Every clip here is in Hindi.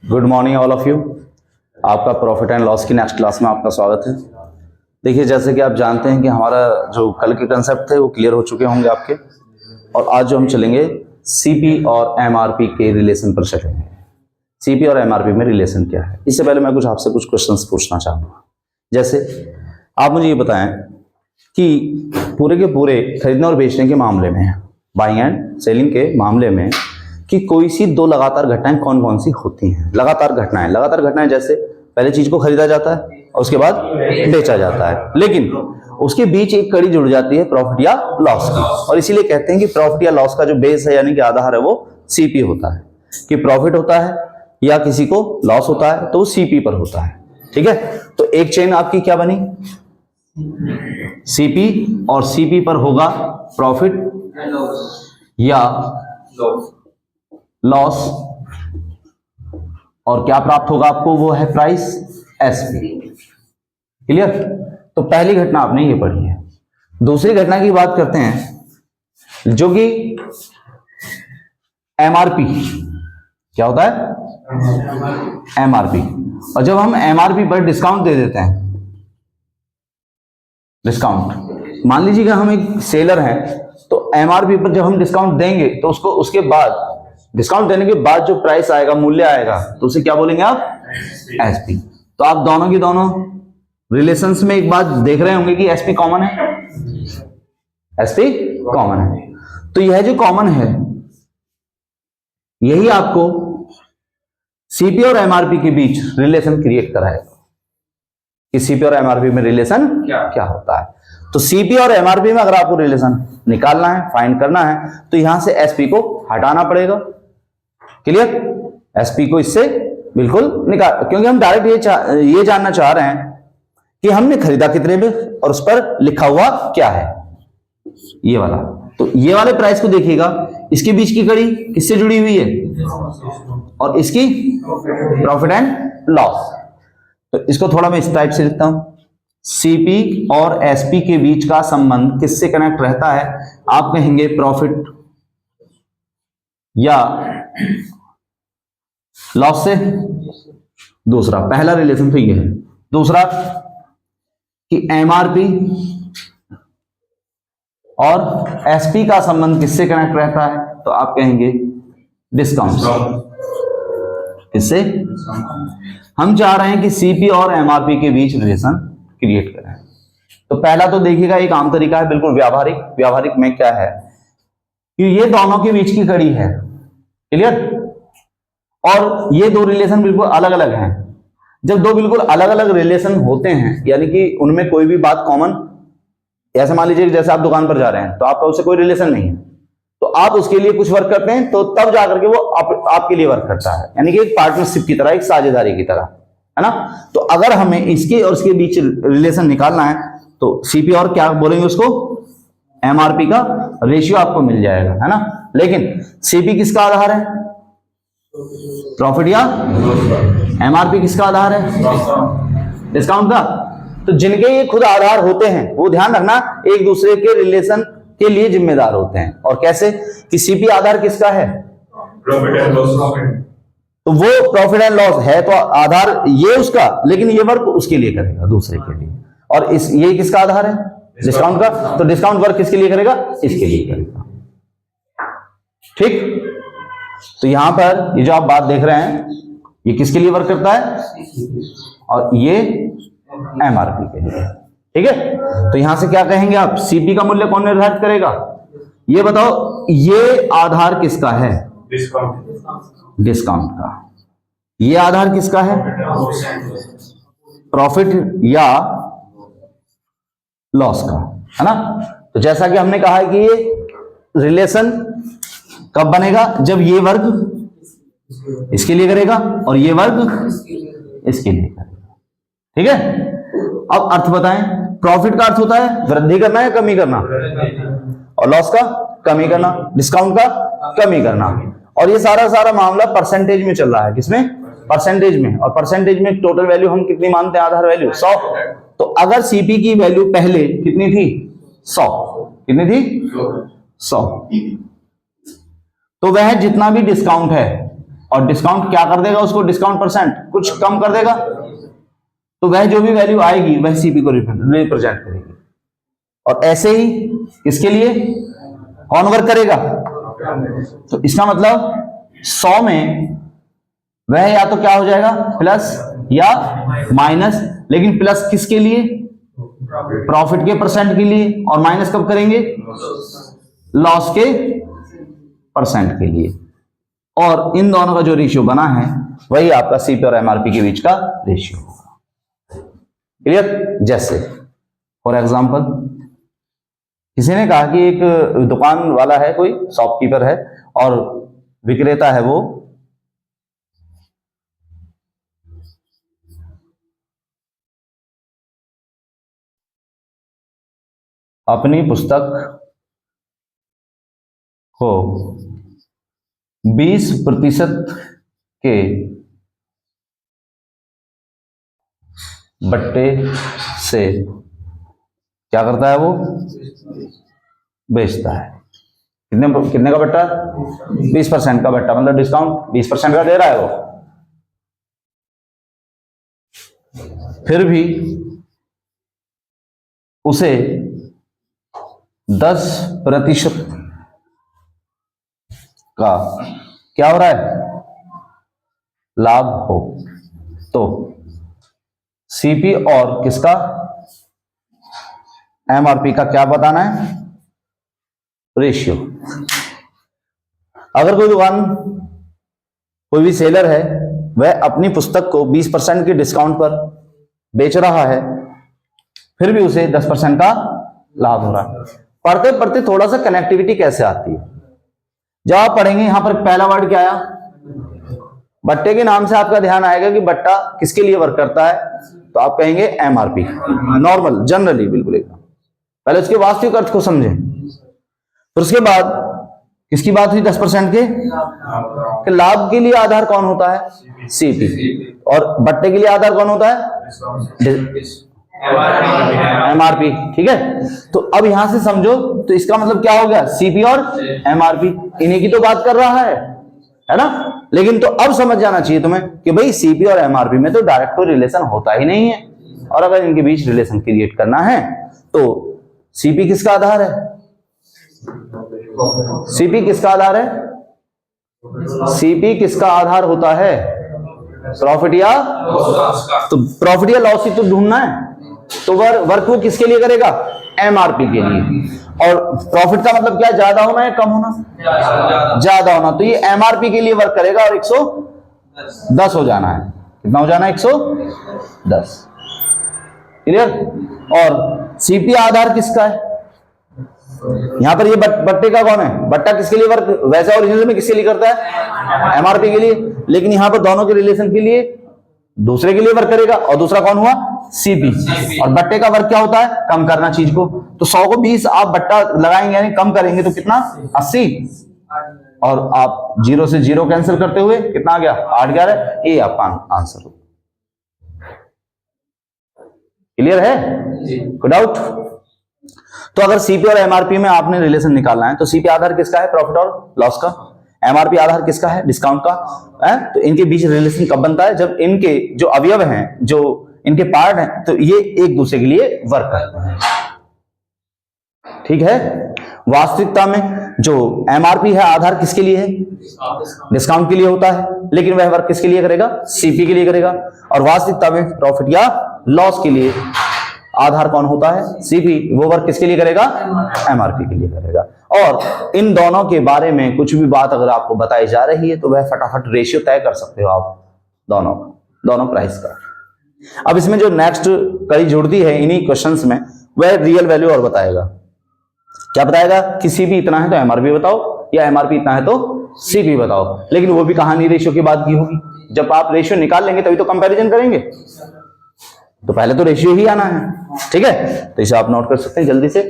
Good morning all of you. आपका प्रॉफिट एंड लॉस की नेक्स्ट क्लास में आपका स्वागत है। देखिए, जैसे कि आप जानते हैं कि हमारा जो कल के कंसेप्ट थे वो क्लियर हो चुके होंगे आपके, और आज जो हम चलेंगे सीपी और एमआरपी के रिलेशन पर चलेंगे। सीपी और एमआरपी में रिलेशन क्या है, इससे पहले मैं आपसे कुछ क्वेश्चंस पूछना चाहूँगा। जैसे आप मुझे ये बताएं कि पूरे के पूरे खरीदने और बेचने के मामले में, बाइंग एंड सेलिंग के मामले में, कि कोई सी दो लगातार घटनाएं कौन कौन सी होती हैं। लगातार घटनाएं जैसे पहले चीज को खरीदा जाता है और उसके बाद बेचा जाता है, लेकिन उसके बीच एक कड़ी जुड़ जाती है प्रॉफिट या लॉस की, और इसीलिए कहते हैं कि प्रॉफिट या लॉस का जो बेस है यानी कि आधार है वो सीपी होता है। कि प्रॉफिट होता है या किसी को लॉस होता है तो वो सीपी पर होता है। ठीक है, तो एक चेन आपकी क्या बनी, सीपी, और सीपी पर होगा प्रॉफिट या लॉस, और क्या प्राप्त होगा आपको, वो है प्राइस एसपी। क्लियर। तो पहली घटना आपने ये पढ़ी है। दूसरी घटना की बात करते हैं जो कि एमआरपी। क्या होता है, एमआरपी। और जब हम एमआरपी पर डिस्काउंट दे देते हैं, डिस्काउंट, मान लीजिएगा हम एक सेलर हैं, तो एमआरपी पर जब हम डिस्काउंट देंगे तो उसको उसके बाद डिस्काउंट देने के बाद जो प्राइस आएगा, मूल्य आएगा, तो उसे क्या बोलेंगे आप, एसपी। तो आप दोनों की दोनों रिलेशंस में एक बात देख रहे होंगे कि एसपी कॉमन है, एसपी कॉमन है। तो यह जो कॉमन है यही आपको सीपी और एमआरपी के बीच रिलेशन क्रिएट कराएगा कि सीपी और एमआरपी में रिलेशन क्या होता है। तो सीपी और एमआरपी में अगर आपको रिलेशन निकालना है, फाइंड करना है, तो यहां से एसपी को हटाना पड़ेगा। क्लियर। एसपी को इससे बिल्कुल निकाल, क्योंकि हम डायरेक्ट ये जानना चाह रहे हैं कि हमने खरीदा कितने में और उस पर लिखा हुआ क्या है, ये वाला। तो ये वाले प्राइस को देखिएगा, इसके बीच की कड़ी किससे जुड़ी हुई है, और इसकी प्रॉफिट एंड लॉस। तो इसको थोड़ा मैं इस टाइप से लिखता हूं, सीपी और एसपी के बीच का संबंध किससे कनेक्ट रहता है, आप कहेंगे प्रॉफिट या लॉस से। दूसरा, पहला रिलेशन तो ये है। दूसरा कि एमआरपी और एसपी का संबंध किससे कनेक्ट रहता है, तो आप कहेंगे डिस्काउंट। इससे हम चाह रहे हैं कि सीपी और एमआरपी के बीच रिलेशन क्रिएट करें। तो पहला तो देखिएगा एक आम तरीका है, बिल्कुल व्यावहारिक में क्या है कि ये दोनों के बीच की कड़ी है। क्लियर। और ये दो रिलेशन बिल्कुल अलग अलग हैं। जब दो बिल्कुल अलग अलग रिलेशन होते हैं, यानी कि उनमें कोई भी बात कॉमन, ऐसे मान लीजिए जैसे आप दुकान पर जा रहे हैं तो आपका उससे कोई रिलेशन नहीं है, तो आप उसके लिए कुछ वर्क करते हैं, तो तब जाकर के वो आपके लिए वर्क करता है, यानी कि एक पार्टनरशिप की तरह, एक साझेदारी की तरह, है ना। तो अगर हमें इसके और इसके बीच रिलेशन निकालना है तो सीपी और क्या बोलेंगे उसको, एमआरपी का रेशियो आपको मिल जाएगा, है ना। लेकिन सीपी किसका आधार है, प्रॉफिट या एमआरपी किसका आधार है, डिस्काउंट का। तो जिनके ये खुद आधार होते हैं वो ध्यान रखना एक दूसरे के रिलेशन के लिए जिम्मेदार होते हैं। और कैसे कि सीपी आधार किसका है, प्रॉफिट एंड लॉस, तो वो प्रॉफिट एंड लॉस है, तो आधार ये उसका, लेकिन ये वर्क उसके लिए करेगा, दूसरे के लिए। और ये किसका आधार है, डिस्काउंट का, तो डिस्काउंट वर्क किसके लिए करेगा, इसके लिए करेगा। ठीक। तो यहां पर ये जो आप बात देख रहे हैं ये किसके लिए वर्क करता है, और ये एमआरपी के लिए। ठीक है। तो यहां से क्या कहेंगे आप, सीपी का मूल्य कौन निर्धारित करेगा, ये बताओ। ये आधार किसका है, डिस्काउंट का। ये आधार किसका है, प्रॉफिट या लॉस का, है ना। तो जैसा कि हमने कहा है कि ये रिलेशन कब बनेगा, जब ये वर्ग इसके लिए करेगा और ये वर्ग इसके लिए करेगा। ठीक है। अब अर्थ बताएं। प्रॉफिट का अर्थ होता है वृद्धि करना या कमी करना, और लॉस का कमी करना, डिस्काउंट का कमी करना। और ये सारा मामला परसेंटेज में चल रहा है, किसमें, परसेंटेज में। और परसेंटेज में टोटल वैल्यू हम कितनी मानते हैं, आधार वैल्यू 100। तो अगर सीपी की वैल्यू पहले कितनी थी, 100, कितनी थी, 100, तो वह जितना भी डिस्काउंट है और डिस्काउंट क्या कर देगा उसको, डिस्काउंट परसेंट कुछ कम कर देगा, तो वह जो भी वैल्यू आएगी वह सीपी को रिप्रेजेंट करेगी। और ऐसे ही इसके लिए कौन वर्क करेगा, तो इसका मतलब 100 में वह या तो क्या हो जाएगा प्लस या माइनस, लेकिन प्लस किसके लिए, प्रॉफिट के परसेंट के लिए, और माइनस कब करेंगे, लॉस के परसेंट के लिए। और इन दोनों का जो रेशियो बना है वही आपका सीपी और एमआरपी के बीच का रेशियो होगा। क्लियर। जैसे फॉर एग्जांपल किसी ने कहा कि एक दुकान वाला है, कोई शॉपकीपर है और विक्रेता है, वो अपनी पुस्तक को 20% के बट्टे से क्या करता है, वो बेचता है। कितने कितने का बट्टा, 20% का बट्टा, मतलब डिस्काउंट 20% का दे रहा है वो। फिर भी उसे 10% का क्या हो रहा है, लाभ हो, तो सीपी और किसका, एमआरपी का क्या बताना है, रेशियो। अगर कोई दुकान, कोई भी सेलर है, वह अपनी पुस्तक को 20% के डिस्काउंट पर बेच रहा है, फिर भी उसे 10% का लाभ हो रहा है। पढ़ते पढ़ते थोड़ा सा कनेक्टिविटी कैसे आती है, जब आप पढ़ेंगे यहां पर पहला वर्ड क्या आया, बट्टे के नाम से आपका ध्यान आएगा कि बट्टा किसके लिए वर्क करता है, तो आप कहेंगे एमआरपी, नॉर्मल जनरली बिल्कुल एकदम। पहले उसके वास्तविक अर्थ को समझें, फिर उसके बाद किसकी बात हुई, 10% के लाभ के लिए आधार कौन होता है, सीपी, और बट्टे के लिए आधार कौन होता है, एमआरपी। ठीक है, तो अब यहां से समझो, तो इसका मतलब क्या हो गया, सीपी और एमआरपी इन्हीं की तो बात कर रहा है ना। लेकिन तो अब समझ जाना चाहिए तुम्हें कि भाई सीपी और एमआरपी में तो डायरेक्ट कोई रिलेशन होता ही नहीं है, और अगर इनके बीच रिलेशन क्रिएट करना है तो सीपी किसका आधार है, सीपी किसका आधार है, सीपी किसका आधार होता है, प्रॉफिट या, तो प्रॉफिट या लॉस ही तो ढूंढना है, तो वर्क वो किसके लिए करेगा, एमआरपी के लिए। और प्रॉफिट का मतलब क्या, ज्यादा होना या कम होना, ज्यादा होना, तो ये एमआरपी के लिए वर्क करेगा और 110 हो जाना है, कितना हो जाना है, 110। क्लियर। और सीपी आधार किसका है, यहां पर ये बट्टे का कौन है, बट्टा किसके लिए वर्क, वैसे ओरिजिनल में किसके लिए करता है, एमआरपी के लिए, लेकिन यहां पर दोनों के रिलेशन के लिए दूसरे के लिए वर्क करेगा, और दूसरा कौन हुआ, सीपी। और बट्टे का वर्क क्या होता है, कम करना चीज को, तो 100 को 20 आप बट्टा लगाएंगे यानी कम करेंगे तो कितना, 80, और आप 0 से 0 कैंसिल करते हुए कितना आ गया, 8 11, ये आपका आंसर हो। क्लियर है, कोई डाउट। तो अगर सीपी और एमआरपी में आपने रिलेशन निकालना है, तो सीपी आधार किसका है, प्रॉफिट और लॉस का, एमआरपी आधार किसका है, डिस्काउंट का है। तो इनके बीच रिलेशन कब बनता है, जब इनके जो अवयव हैं, जो इनके पार्ट हैं, तो ये एक दूसरे के लिए वर्क करते हैं। ठीक है। वास्तविकता में जो एमआरपी है आधार किसके लिए है, डिस्काउंट के लिए होता है, लेकिन वह वर्क किसके लिए करेगा, सीपी के लिए करेगा। और वास्तविकता में प्रॉफिट या लॉस के लिए आधार कौन होता है, सीपी, वो वर्क किसके लिए करेगा, एमआरपी के लिए करेगा। और इन दोनों के बारे में कुछ भी बात अगर आपको बताई जा रही है तो वह फटाफट रेशियो तय कर सकते हो आप दोनों प्राइस का। अब इसमें जो नेक्स्ट कड़ी जुड़ती है इन्हीं क्वेश्चंस में, वह रियल वैल्यू और बताएगा। क्या बताएगा कि सीपी इतना है तो एमआरपी बताओ, या एमआरपी इतना है तो सीपी बताओ। लेकिन वो भी कहानी रेशियो की बात की होगी, जब आप रेशियो निकाल लेंगे तभी तो कंपैरिजन करेंगे, तो पहले तो रेशियो ही आना है। ठीक है, तो इसे आप नोट कर सकते हैं जल्दी से।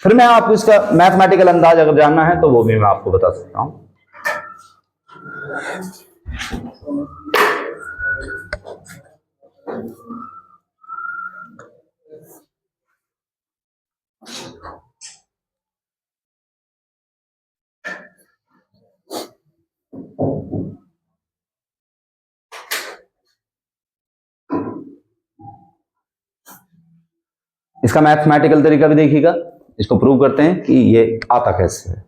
फिर मैं आपको इसका मैथमेटिकल अंदाज अगर जानना है तो वो भी मैं आपको बता सकता हूं। इसका मैथमेटिकल तरीका भी देखिएगा, इसको प्रूव करते हैं कि ये आता कैसे है।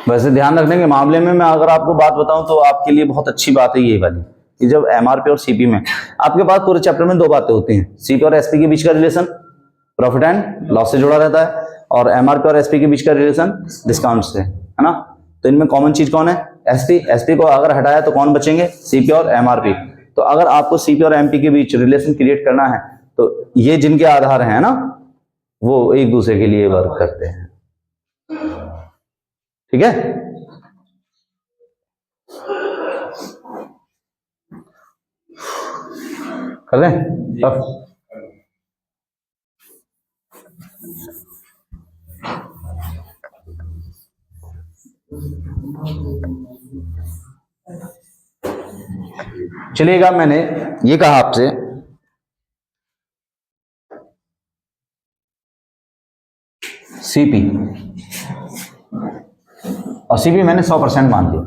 वैसे ध्यान रखने के मामले में मैं अगर आपको बात बताऊं तो आपके लिए बहुत अच्छी बात है ये वाली कि जब एमआरपी और सीपी में आपके पास पूरे चैप्टर में दो बातें होती हैं, सीपी और एसपी के बीच का रिलेशन प्रॉफिट एंड लॉस से जुड़ा रहता है, और एमआरपी और एसपी के बीच का रिलेशन डिस्काउंट से, है ना। तो इनमें कॉमन चीज कौन है? एसपी। एसपी को अगर हटाया तो कौन बचेंगे? सीपी और एमआरपी। तो अगर आपको सीपी और एमपी के बीच रिलेशन क्रिएट करना है तो ये जिनके आधार हैं ना, वो एक दूसरे के लिए वर्क करते हैं, ठीक है। कर दें अब? चलिएगा, मैंने ये कहा आपसे सीपी और सीपी मैंने 100% मान लिया।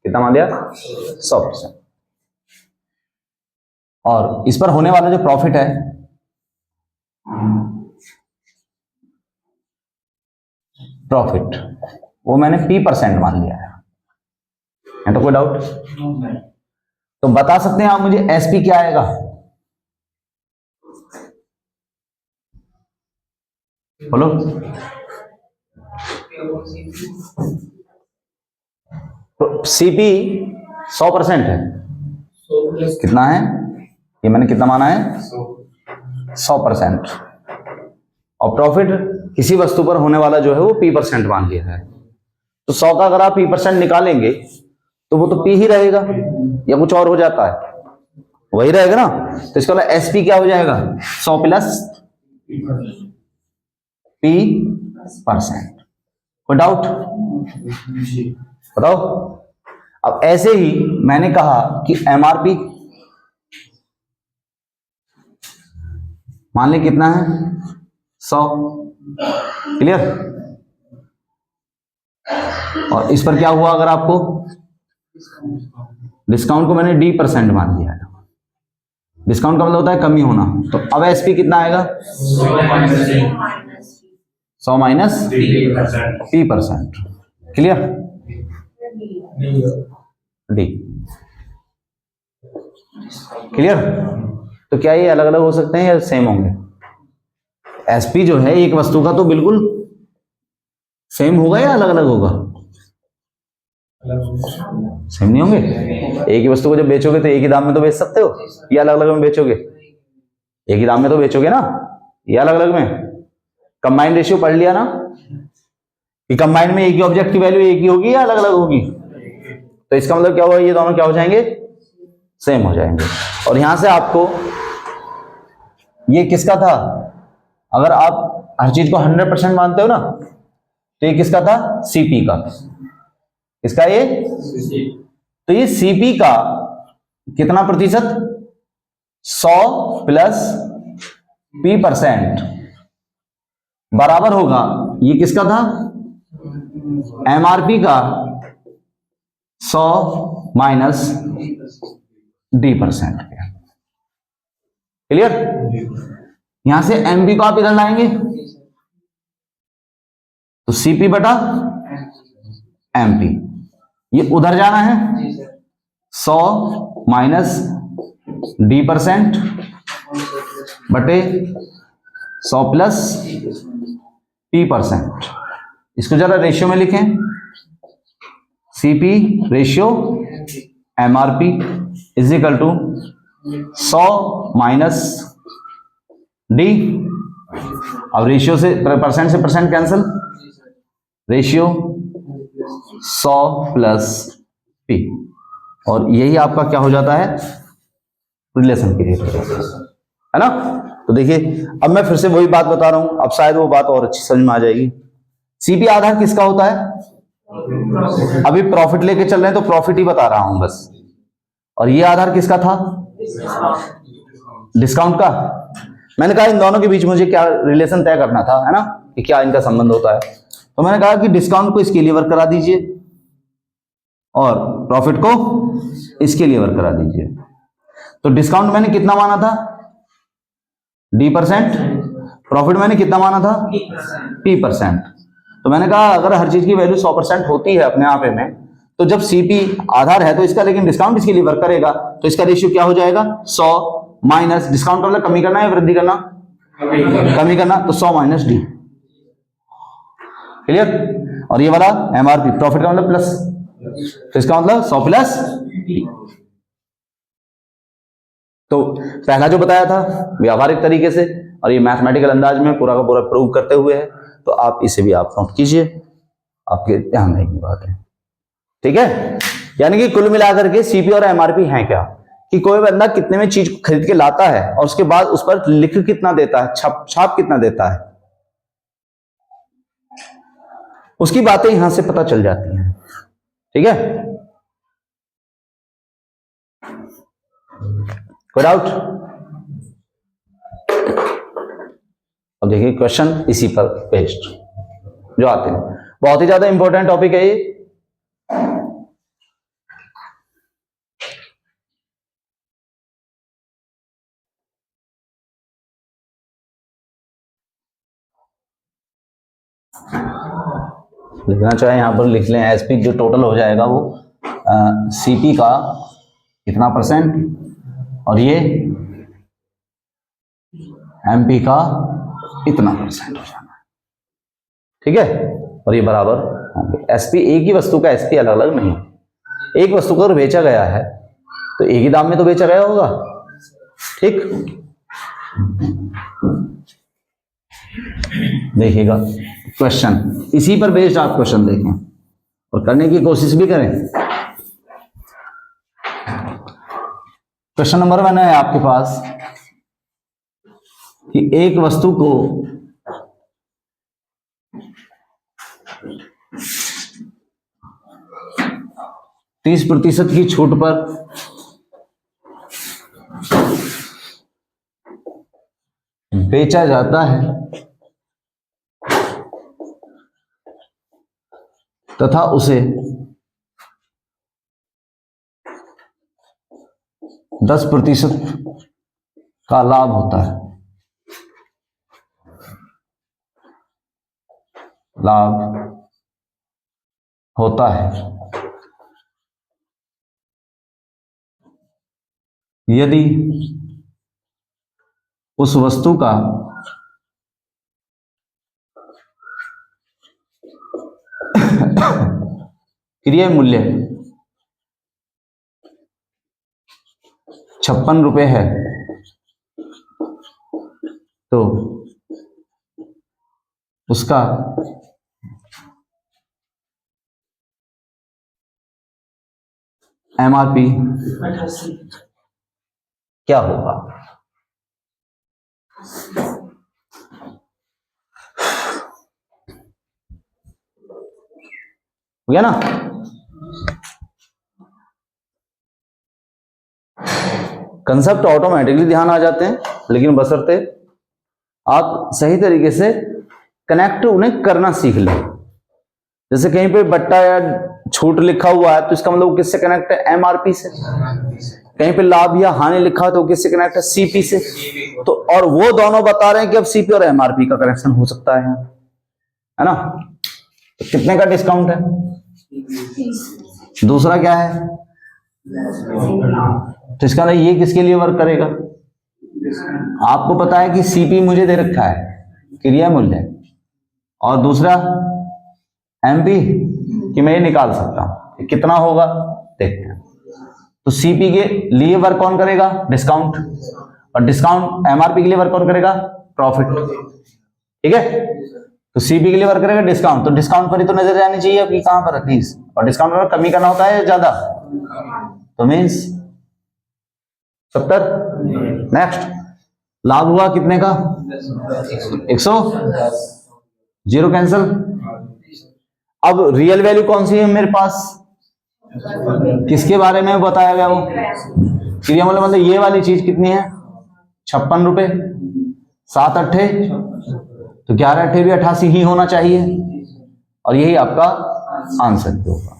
कितना मान लिया? 100%। और इस पर होने वाला जो प्रॉफिट है प्रॉफिट वो मैंने P% मान लिया है तो कोई डाउट? तो बता सकते हैं आप मुझे एसपी क्या आएगा? बोलो। सीपी 100% है। कितना है? ये मैंने कितना माना है? 100%। और प्रॉफिट किसी वस्तु पर होने वाला जो है वो P% मान लिया है। तो 100 का अगर आप P% निकालेंगे तो वो तो P ही रहेगा या कुछ और हो जाता है? वही रहेगा ना। तो इसका मतलब एसपी क्या हो जाएगा? 100 प्लस P%। कोई डाउट? बताओ। अब ऐसे ही मैंने कहा कि एमआरपी मान लें कितना है? 100। क्लियर? और इस पर क्या हुआ? अगर आपको डिस्काउंट को मैंने D% मान लिया है। डिस्काउंट का मतलब होता है कमी होना। तो अब एसपी कितना आएगा? 100 minus P%। Clear? D. Clear? तो क्या ये अलग अलग हो सकते हैं या सेम होंगे? एसपी जो है एक वस्तु का तो बिल्कुल सेम होगा या अलग अलग होगा? सेम नहीं होंगे। एक ही वस्तु को जब बेचोगे तो एक ही दाम में तो बेच सकते हो, या अलग अलग में बेचोगे? एक ही दाम में तो बेचोगे ना, या अलग अलग में? कंबाइंड रेशियो पढ़ लिया ना कि कंबाइंड में एक ही ऑब्जेक्ट की वैल्यू एक ही होगी या अलग अलग होगी? तो इसका मतलब क्या हुआ? ये दोनों क्या हो जाएंगे? सेम हो जाएंगे। और यहां से आपको ये किसका था? अगर आप हर चीज को 100% मानते हो ना तो ये किसका था? सीपी का। इसका ये तो ये सीपी का कितना प्रतिशत? 100 प्लस P% बराबर होगा, ये किसका था? एमआरपी का 100 माइनस D%। क्लियर? यहां से एमपी को आप इधर लाएंगे तो सीपी बटा एमपी, ये उधर जाना है 100 माइनस D% बटे 100 प्लस P%। इसको जरा रेशियो में लिखें, CP ratio MRP is equal to 100 minus D. अब रेशियो से percent cancel, ratio 100 plus P, और यही आपका क्या हो जाता है? रिलेशन क्रिएट हो जाता है ना। तो देखिए अब मैं फिर से वही बात बता रहा हूं, अब शायद वो बात और अच्छी समझ में आ जाएगी। सीपी आधार किसका होता है? अभी प्रॉफिट लेके चल रहे हैं तो प्रॉफिट ही बता रहा हूं बस। और ये आधार किसका था? डिस्काउंट का। मैंने कहा इन दोनों के बीच मुझे क्या रिलेशन तय करना था, है ना, कि क्या इनका संबंध होता है। तो मैंने कहा कि डिस्काउंट को इसके लिए वर्क करा दीजिए और प्रॉफिट को इसके लिए वर्क करा दीजिए। तो डिस्काउंट मैंने कितना माना था, D%, प्रॉफिट मैंने कितना माना था, P%। तो मैंने कहा अगर हर चीज की वैल्यू 100% होती है अपने आप में, तो जब CP आधार है तो इसका, लेकिन डिस्काउंट इसके लिए वर्क करेगा, तो इसका रेशियो क्या हो जाएगा, 100 माइनस डिस्काउंट वाला कमी करना है वृद्धि करना, कमी करना, तो 100 माइनस D। क्लियर। और ये वाला MRP प्रॉफिट का मतलब प्लस, तो इसका मतलब 100 प्लस D। तो पहला जो बताया था व्यावहारिक तरीके से, और ये मैथमेटिकल अंदाज में पूरा का पूरा प्रूव करते हुए है, तो आप इसे भी आप नोट कीजिए, आपके ध्यान रहेगी बात है। ठीक है, यानी कि कुल मिलाकर के CP और MRP है क्या, कि कोई बंदा कितने में चीज खरीद के लाता है और उसके बाद उस पर लिख कितना देता है, छाप कितना देता है, उसकी बातें यहां से पता चल जाती हैं। ठीक है, कोई डाउट? अब देखिए क्वेश्चन इसी पर बेस्ड जो आते हैं, बहुत ही ज्यादा इंपॉर्टेंट टॉपिक है ये। लिखना चाहे यहां पर लिख लें, एसपी जो टोटल हो जाएगा वो CP का कितना % और ये MP का इतना % हो जाना है। ठीक है, और ये बराबर होंगे। SP एक ही वस्तु का SP अलग अलग नहीं, एक वस्तु को अगर बेचा गया है तो एक ही दाम में तो बेचा गया होगा। ठीक, देखिएगा क्वेश्चन इसी पर बेस्ड आप क्वेश्चन देखें और करने की कोशिश भी करें। क्वेश्चन नंबर 1 है आपके पास कि एक वस्तु को %30 की छूट पर बेचा जाता है तथा उसे 10% का लाभ होता है, यदि उस वस्तु का क्रय मूल्य 56 रुपए है तो उसका MRP क्या होगा। हो गया ना। कंसेप्ट ऑटोमेटिकली ध्यान आ जाते हैं, लेकिन बशर्ते आप सही तरीके से कनेक्ट उन्हें करना सीख लें। जैसे कहीं पे बट्टा या छूट लिखा हुआ है तो इसका मतलब किससे कनेक्ट है, MRP से। कहीं पे लाभ या हानि लिखा है तो किससे कनेक्ट है, CP से। तो और वो दोनों बता रहे हैं कि अब CP और MRP का कनेक्शन हो सकता है ना। तो कितने का डिस्काउंट है, दूसरा क्या है, तो इसका मतलब ये किसके लिए वर्क करेगा। आपको पता है कि CP मुझे दे रखा है क्रय मूल्य, और दूसरा MP कि मैं ये निकाल सकता हूं कितना होगा, देखते हैं। तो CP के लिए वर्क कौन करेगा, डिस्काउंट, और डिस्काउंट MRP के लिए वर्क कौन करेगा, प्रॉफिट। ठीक है, तो CP के लिए वर्क करेगा डिस्काउंट, तो डिस्काउंट पर ही तो नजर जानी चाहिए कि कहां पर है 30, और डिस्काउंट पर कमी करना होता है ज्यादा, तो मीन्स 70। नेक्स्ट, लाभ हुआ कितने का, 100, 0 कैंसल। अब रियल वैल्यू कौन सी है मेरे पास, किसके बारे में बताया गया, वो क्रय मूल्य मतलब ये वाली चीज कितनी है, 56 रुपए, 7 अट्ठे, तो 11 भी 88 ही होना चाहिए और यही आपका आंसर होगा।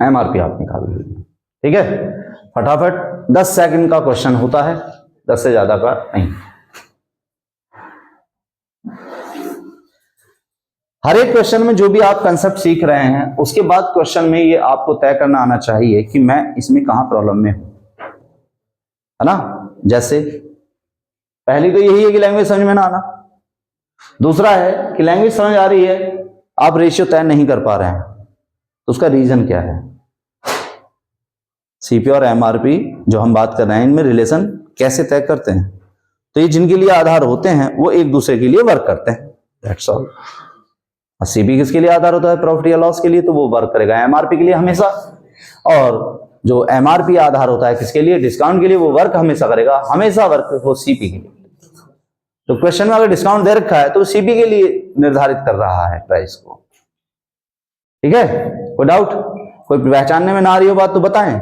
एमआरपी आप निकाल लीजिए। ठीक है, फटाफट 10 सेकंड का क्वेश्चन होता है, 10 से ज्यादा का नहीं। हर एक क्वेश्चन में जो भी आप कंसेप्ट सीख रहे हैं उसके बाद क्वेश्चन में ये आपको तय करना आना चाहिए कि मैं इसमें कहां प्रॉब्लम में हूं, है ना। जैसे पहली तो यही है कि लैंग्वेज समझ में ना आना, दूसरा है कि लैंग्वेज समझ आ रही है, आप रेशियो तय नहीं कर पा रहे हैं, तो उसका रीजन क्या है। सीपी और एमआरपी जो हम बात कर रहे हैं इनमें रिलेशन कैसे तय करते हैं, तो ये जिनके लिए आधार होते हैं वो एक दूसरे के लिए वर्क करते हैं, दैट्स ऑल। सीपी किसके लिए आधार होता है, प्रॉफिट या लॉस के लिए, तो वो वर्क करेगा एमआरपी के लिए हमेशा। और जो एमआरपी आधार होता है किसके लिए, डिस्काउंट के लिए, वो वर्क हमेशा करेगा, हमेशा वर्क हो सीपी के लिए। तो क्वेश्चन में अगर डिस्काउंट दे रखा है तो सीपी के लिए निर्धारित कर रहा है प्राइस को। ठीक है, कोई डाउट, कोई पहचानने में ना आ रही हो बात तो बताएं,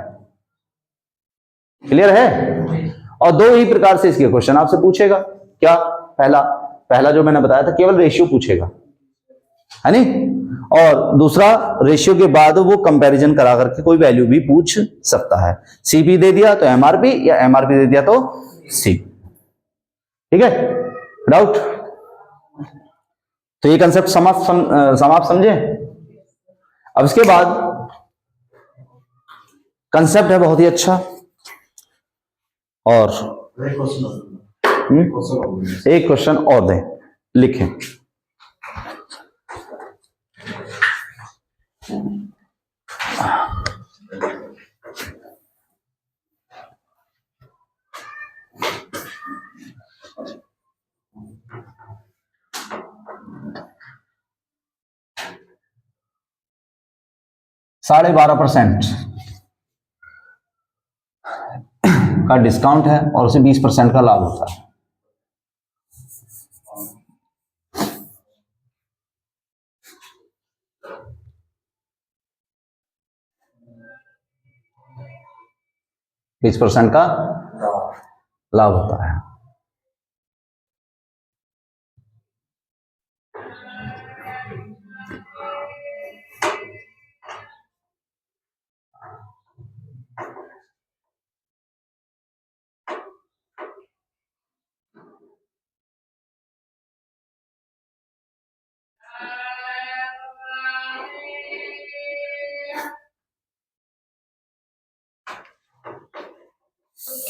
क्लियर है। और दो ही प्रकार से इसके क्वेश्चन आपसे पूछेगा, क्या, पहला जो मैंने बताया था केवल रेशियो पूछेगा, है नहीं, और दूसरा रेशियो के बाद वो कंपैरिजन करा करके कोई वैल्यू भी पूछ सकता है। सीपी दे दिया तो एमआरपी, या एमआरपी दे दिया तो सी। ठीक है, डाउट। तो ये कंसेप्ट समाप्त समझे। अब इसके बाद कंसेप्ट है बहुत ही अच्छा, और एक क्वेश्चन और दें, लिखें। $12.5% का डिस्काउंट है और उसे 20% का लाभ होता है। %20 का लाभ होता है।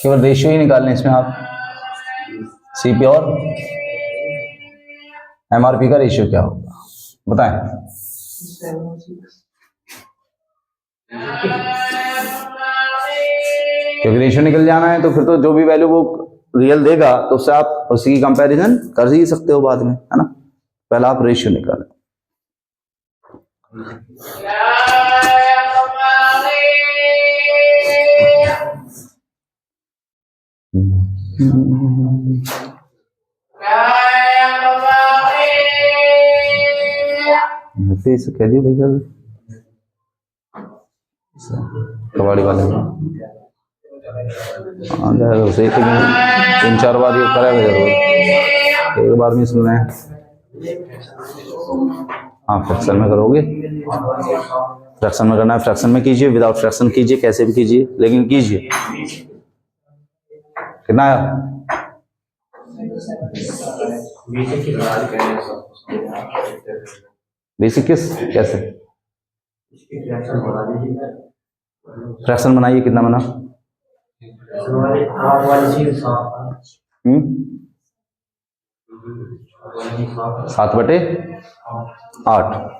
केवल रेशियो ही निकालने इसमें आप, सीपी और एमआरपी का रेशियो क्या होगा बताएं। क्योंकि रेशियो निकल जाना है तो फिर तो जो भी वैल्यू वो रियल देगा तो उससे आप उसी की कंपैरिजन कर ही सकते हो बाद में, है ना। पहला आप रेशियो निकालें। इसे कह दियो भैया कबाड़ी वाले उसे 3-4 बार ये करेगा जरूर, एक बार में सुन रहे हैं। हाँ फ्रैक्शन में करोगे, फ्रैक्शन में करना है, फ्रैक्शन में कीजिए, विदाउट फ्रैक्शन कीजिए, कैसे भी कीजिए लेकिन कीजिए। कितना आया? बेसिक किस कैसे फ्रैक्शन बनाइए, कितना बना? 7/8।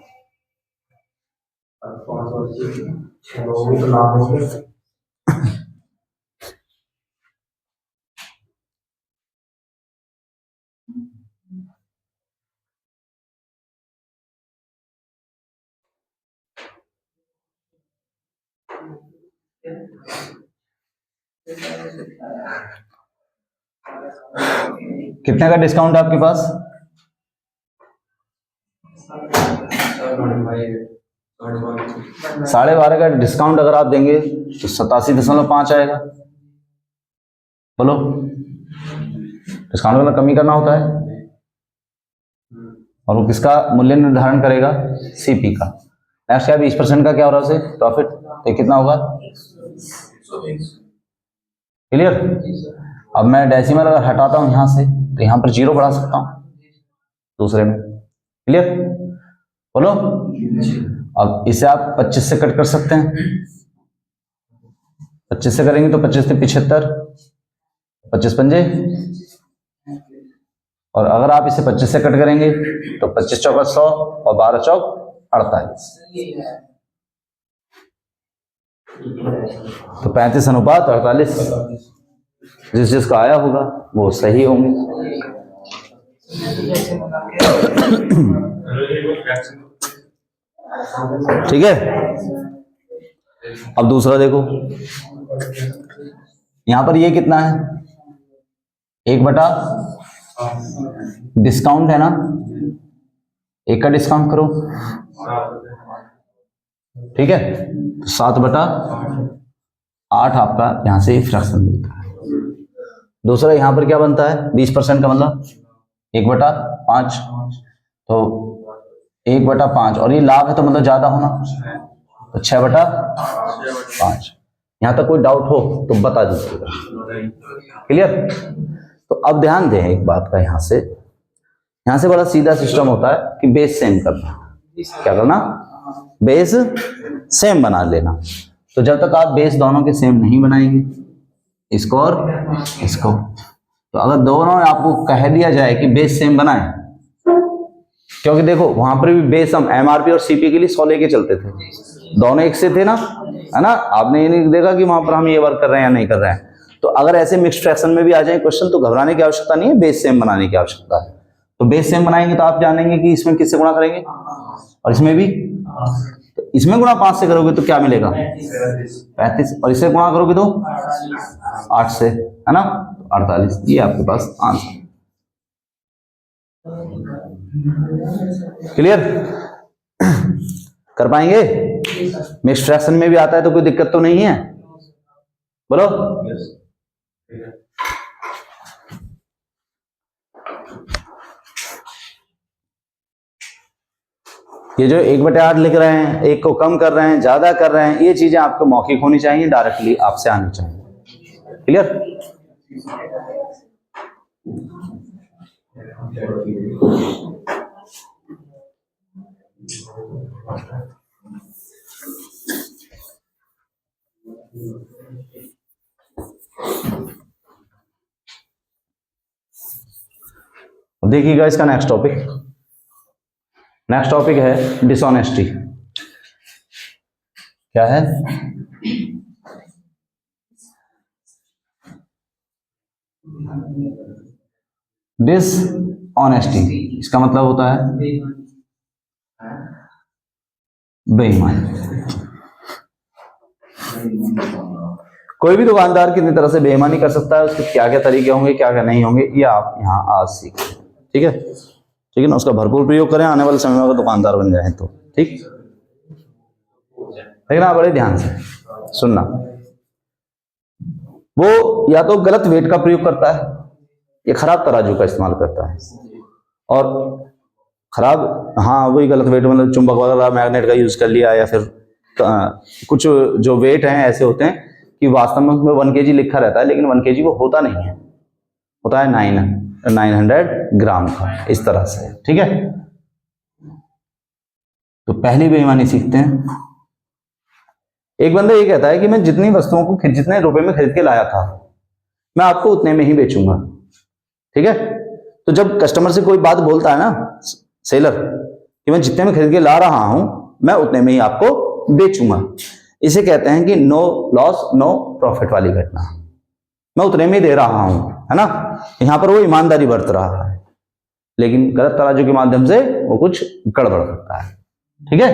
कितने का डिस्काउंट आपके पास? 12.5 का डिस्काउंट अगर आप देंगे तो 87.5 आएगा। बोलो, डिस्काउंट वाला कमी करना होता है। और वो किसका मूल्य निर्धारण करेगा? सीपी का। नेक्स्ट क्या 20% का क्या हो रहा है प्रॉफिट, तो ये कितना होगा? क्लियर? अब मैं डेसिमल अगर हटाता हूं यहां से तो यहां पर 0 बढ़ा सकता हूं दूसरे में। क्लियर? बोलो। अब इसे आप 25 से कट कर सकते हैं, 25 से करेंगे तो 25 से 75, 25 पंजे, और अगर आप इसे 25 से कट करेंगे तो 25 चौका 100 और 12 चौक 48, तो 35:48। जिस जिसका आया होगा वो सही होंगे। ठीक है। अब दूसरा देखो, यहां पर ये कितना है? 1 बटा डिस्काउंट है ना, 1 का डिस्काउंट करो, ठीक है, 7/8 आपका यहां से फ्रैक्शन मिलता है। दूसरा यहां पर क्या बनता है? 20% का मतलब 1/5, तो 1/5, और ये लाभ है तो मतलब ज्यादा होना, तो 6/5। यहां तक कोई डाउट हो तो बता दीजिएगा। क्लियर? तो अब ध्यान दें एक बात का, यहां से बड़ा सीधा सिस्टम होता है कि बेस सेम करना। क्या करना? बेस सेम बना लेना। तो जब तक आप बेस दोनों के सेम नहीं बनाएंगे, इसको और इसको, तो अगर दोनों आपको कह दिया जाए कि बेस सेम बनाएं, क्योंकि देखो वहां पर भी बेस हम एमआरपी और सीपी के लिए 100 लेके चलते थे, दोनों एक से थे ना, है ना? आपने ये नहीं देखा कि वहां पर हम ये वर्क कर रहे हैं या नहीं कर रहे हैं। तो अगर ऐसे मिक्स्ड फ्रैक्शन में भी आ जाए क्वेश्चन तो घबराने की आवश्यकता नहीं है, बेस सेम बनाने की आवश्यकता है। तो बेस सेम बनाएंगे तो आप जानेंगे कि इसमें किससे गुणा करेंगे और इसमें भी, तो इसमें गुणा 5 से करोगे तो क्या मिलेगा? 35, और इससे गुणा करोगे तो 8 से, है ना, 48। ये आपके पास आंसर। क्लियर? कर पाएंगे? मिक्स्ड फ्रैक्शन में भी आता है तो कोई दिक्कत तो नहीं है? बोलो। ये जो 1/8 लिख रहे हैं, 1 को कम कर रहे हैं, ज्यादा कर रहे हैं, ये चीजें आपको मौखिक होनी चाहिए, डायरेक्टली आपसे आनी चाहिए। क्लियर? देखिएगा इसका नेक्स्ट टॉपिक है डिसऑनेस्टी। क्या है? डिसऑनेस्टी, इसका मतलब होता है बेईमानी। कोई भी दुकानदार कितनी तरह से बेईमानी कर सकता है, उसके क्या क्या तरीके होंगे, क्या क्या नहीं होंगे, ये आप यहाँ आज सीखें। ठीक है ना? उसका भरपूर प्रयोग करें, आने वाले समय में अगर दुकानदार बन जाए तो। ठीक, लेकिन आप बड़े ध्यान से सुनना। वो या तो गलत वेट का प्रयोग करता है, ये खराब तराजू का इस्तेमाल करता है, और खराब, हाँ वही गलत वेट मतलब चुंबक वगैरह मैग्नेट का यूज कर लिया, या फिर कुछ जो वेट हैं ऐसे होते हैं कि वास्तव में उसमें 1 kg लिखा रहता है लेकिन 1 kg वो होता नहीं है, होता है 900 ग्राम का, इस तरह से। ठीक है? तो पहली बेईमानी सीखते हैं। एक बंदा ये कहता है कि मैं जितनी वस्तुओं को जितने रुपए में खरीद के लाया था मैं आपको उतने में ही बेचूंगा। ठीक है? तो जब कस्टमर से कोई बात बोलता है ना सेलर कि मैं जितने में खरीद के ला रहा हूं मैं उतने में ही आपको बेचूंगा, इसे कहते हैं कि नो लॉस नो प्रॉफिट वाली घटना। मैं उतने में ही दे रहा हूं, है ना? यहां पर वो ईमानदारी बरत रहा है, लेकिन गलत तराजू के माध्यम से वो कुछ गड़बड़ करता है। ठीक है?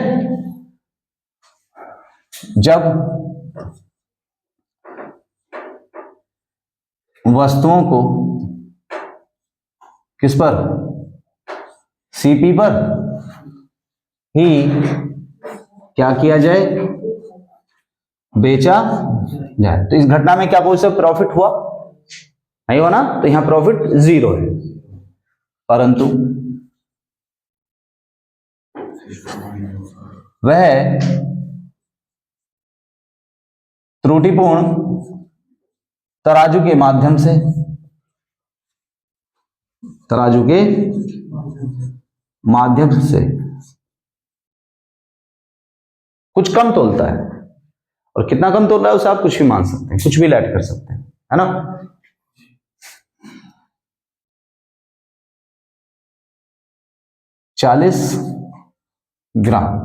जब वस्तुओं को किस पर, सीपी पर ही क्या किया जाए, बेचा जाए, तो इस घटना में क्या कोई सा प्रॉफिट हुआ? नहीं हुआ ना, तो यहां प्रॉफिट 0 है। परंतु वह त्रुटिपूर्ण तराजू के माध्यम से कुछ कम तोलता है, और कितना कम तोल रहा है उसे आप कुछ भी मान सकते हैं, कुछ भी ऐड कर सकते हैं, है ना। 40 ग्राम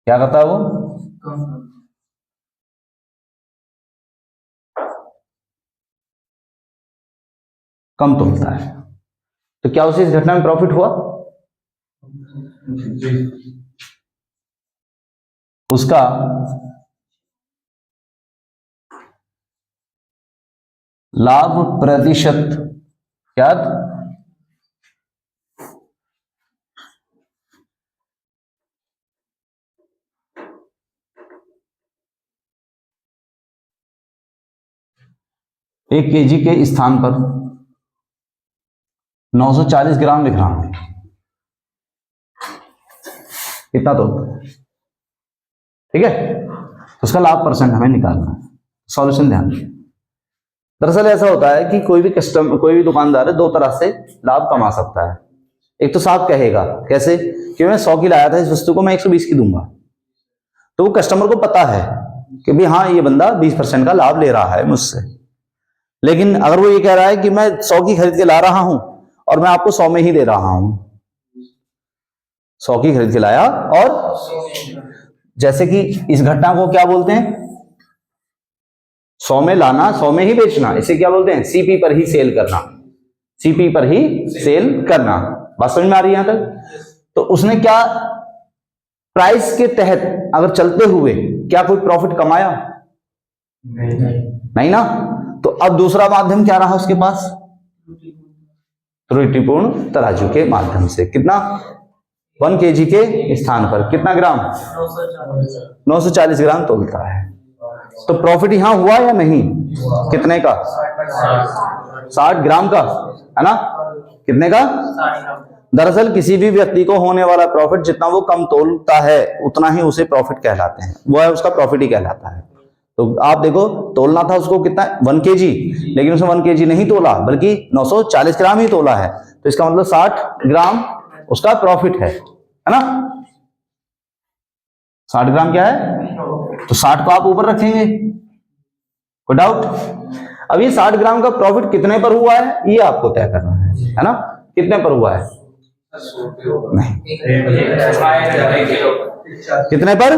क्या करता है वो, कम तोलता है। तो क्या उसे इस घटना में प्रॉफिट हुआ? उसका लाभ प्रतिशत क्या, 1 kg के स्थान पर 940 ग्राम लिख रहा हूं, कितना तो ठीक है। उसका लाभ परसेंट हमें निकालना है। सॉल्यूशन ध्यान दें। दरअसल ऐसा होता है कि कोई भी दुकानदार है, दो तरह से लाभ कमा सकता है। एक तो साफ कहेगा, कैसे कि मैं 100 की लाया था, इस वस्तु को मैं 120 की दूंगा, तो वो कस्टमर को पता है कि भाई हाँ ये बंदा 20% का लाभ ले रहा है मुझसे। लेकिन अगर वो ये कह रहा है कि मैं 100 की खरीद के ला रहा हूं और मैं आपको 100 में ही दे रहा हूं, 100 की खरीद के लाया, और जैसे कि इस घटना को क्या बोलते हैं, 100 में लाना 100 में ही बेचना, इसे क्या बोलते हैं, सीपी पर ही सेल करना, सीपी पर ही सेल करना। बात समझ में आ रही है यहां तक? तो उसने क्या प्राइस के तहत अगर चलते हुए क्या कोई प्रॉफिट कमाया? नहीं ना। तो अब दूसरा माध्यम क्या रहा उसके पास, त्रुटिपूर्ण तराजू के माध्यम से कितना, 1 kg के स्थान पर कितना ग्राम, 940 ग्राम तोलता है। तो प्रॉफिट यहां हुआ या नहीं, कितने का, 60 ग्राम का, है ना। कितने का? दरअसल किसी भी व्यक्ति को होने वाला प्रॉफिट जितना वो कम तोलता है उतना ही उसे प्रॉफिट कहलाते हैं, वो है उसका प्रॉफिट ही कहलाता है। तो आप देखो, तोलना था उसको कितना, 1 kg, लेकिन उसने 1 kg नहीं तोला बल्कि 940 ग्राम ही तोला है, तो इसका मतलब 60 ग्राम उसका प्रॉफिट है ना। 60 ग्राम क्या है, तो 60 को आप ऊपर रखेंगे, कोई डाउट? अब ये 60 ग्राम का प्रॉफिट कितने पर हुआ है ये आपको तय करना है ना। कितने पर हुआ है, नहीं, कितने पर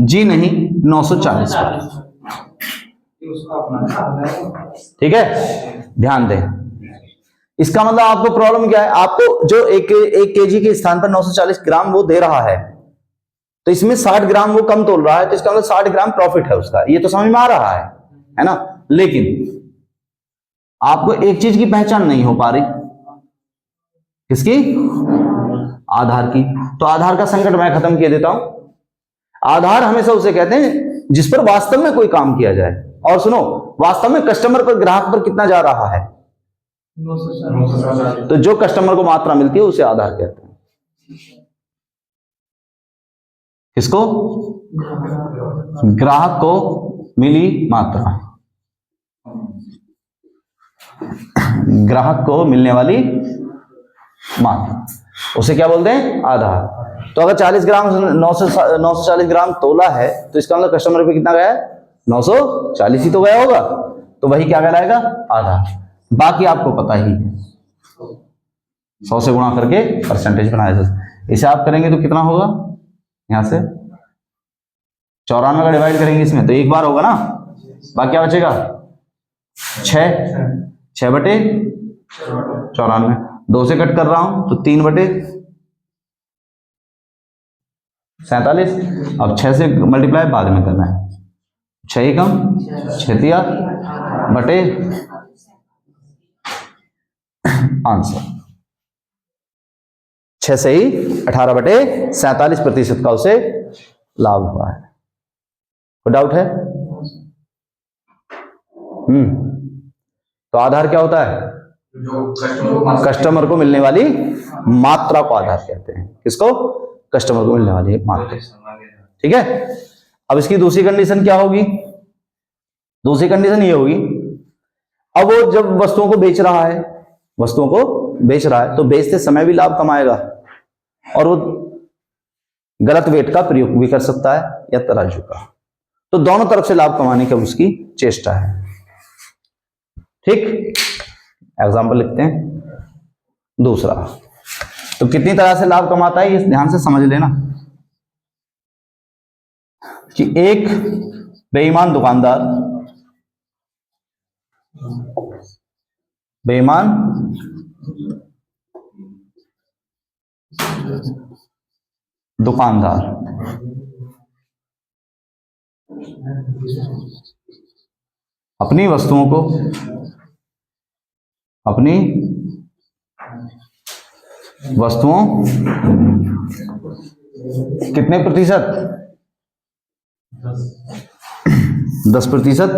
जी, नहीं, 940 पर, ठीक है। ध्यान दें, इसका मतलब आपको प्रॉब्लम क्या है, आपको जो एक kg के स्थान पर 940 ग्राम वो दे रहा है, तो इसमें 60 ग्राम वो कम तोल रहा है, तो इसका मतलब 60 ग्राम प्रॉफिट है उसका, ये तो समझ में आ रहा है ना। लेकिन आपको एक चीज की पहचान नहीं हो पा रही, किसकी, आधार की। तो आधार का संकट मैं खत्म किए देता हूं। आधार हमेशा उसे कहते हैं जिस पर वास्तव में कोई काम किया जाए, और सुनो, वास्तव में कस्टमर पर, ग्राहक पर कितना जा रहा है, तो जो कस्टमर को मात्रा मिलती है उसे आधार कहते हैं। किसको, ग्राहक को मिली मात्रा, ग्राहक को मिलने वाली मात्रा, उसे क्या बोलते हैं, आधार। तो अगर 40 ग्राम 940 ग्राम तोला है, तो इसका मतलब कस्टमर पे कितना गया है, 940 ही तो गया होगा, तो वही क्या कहलाएगा, आधार। बाकी आपको पता ही है, 100 से गुणा करके परसेंटेज बनाया जाए। इसे आप करेंगे तो कितना होगा, यहां से 94 का डिवाइड करेंगे इसमें तो एक बार होगा ना, बाकी क्या बचेगा, 6 बटे 94, 2 से कट कर रहा हूं तो 3 बटे 47। अब 6 से मल्टीप्लाई बाद में करना है, 6 ही कम 6 दिया बटे 500, 6 से ही 18 बटे 47% का उसे लाभ हुआ है। कोई डाउट है? तो आधार क्या होता है, जो कस्टमर को मिलने वाली मात्रा को आधार कहते हैं। किसको? कस्टमर को मिलने वाली मात्रा। ठीक है। अब इसकी दूसरी कंडीशन क्या होगी? दूसरी कंडीशन ये होगी, अब वो जब वस्तुओं को बेच रहा है, वस्तुओं को बेच रहा है तो बेचते समय भी लाभ कमाएगा और वो गलत वेट का प्रयोग भी कर सकता है या तराजू का। तो दोनों तरफ से लाभ कमाने की उसकी चेष्टा है। ठीक, एग्जाम्पल लिखते हैं दूसरा। तो कितनी तरह से लाभ कमाता है ये ध्यान से समझ लेना कि एक बेईमान दुकानदार, बेईमान दुकानदार अपनी वस्तुओं को, अपनी वस्तुओं कितने प्रतिशत? 10%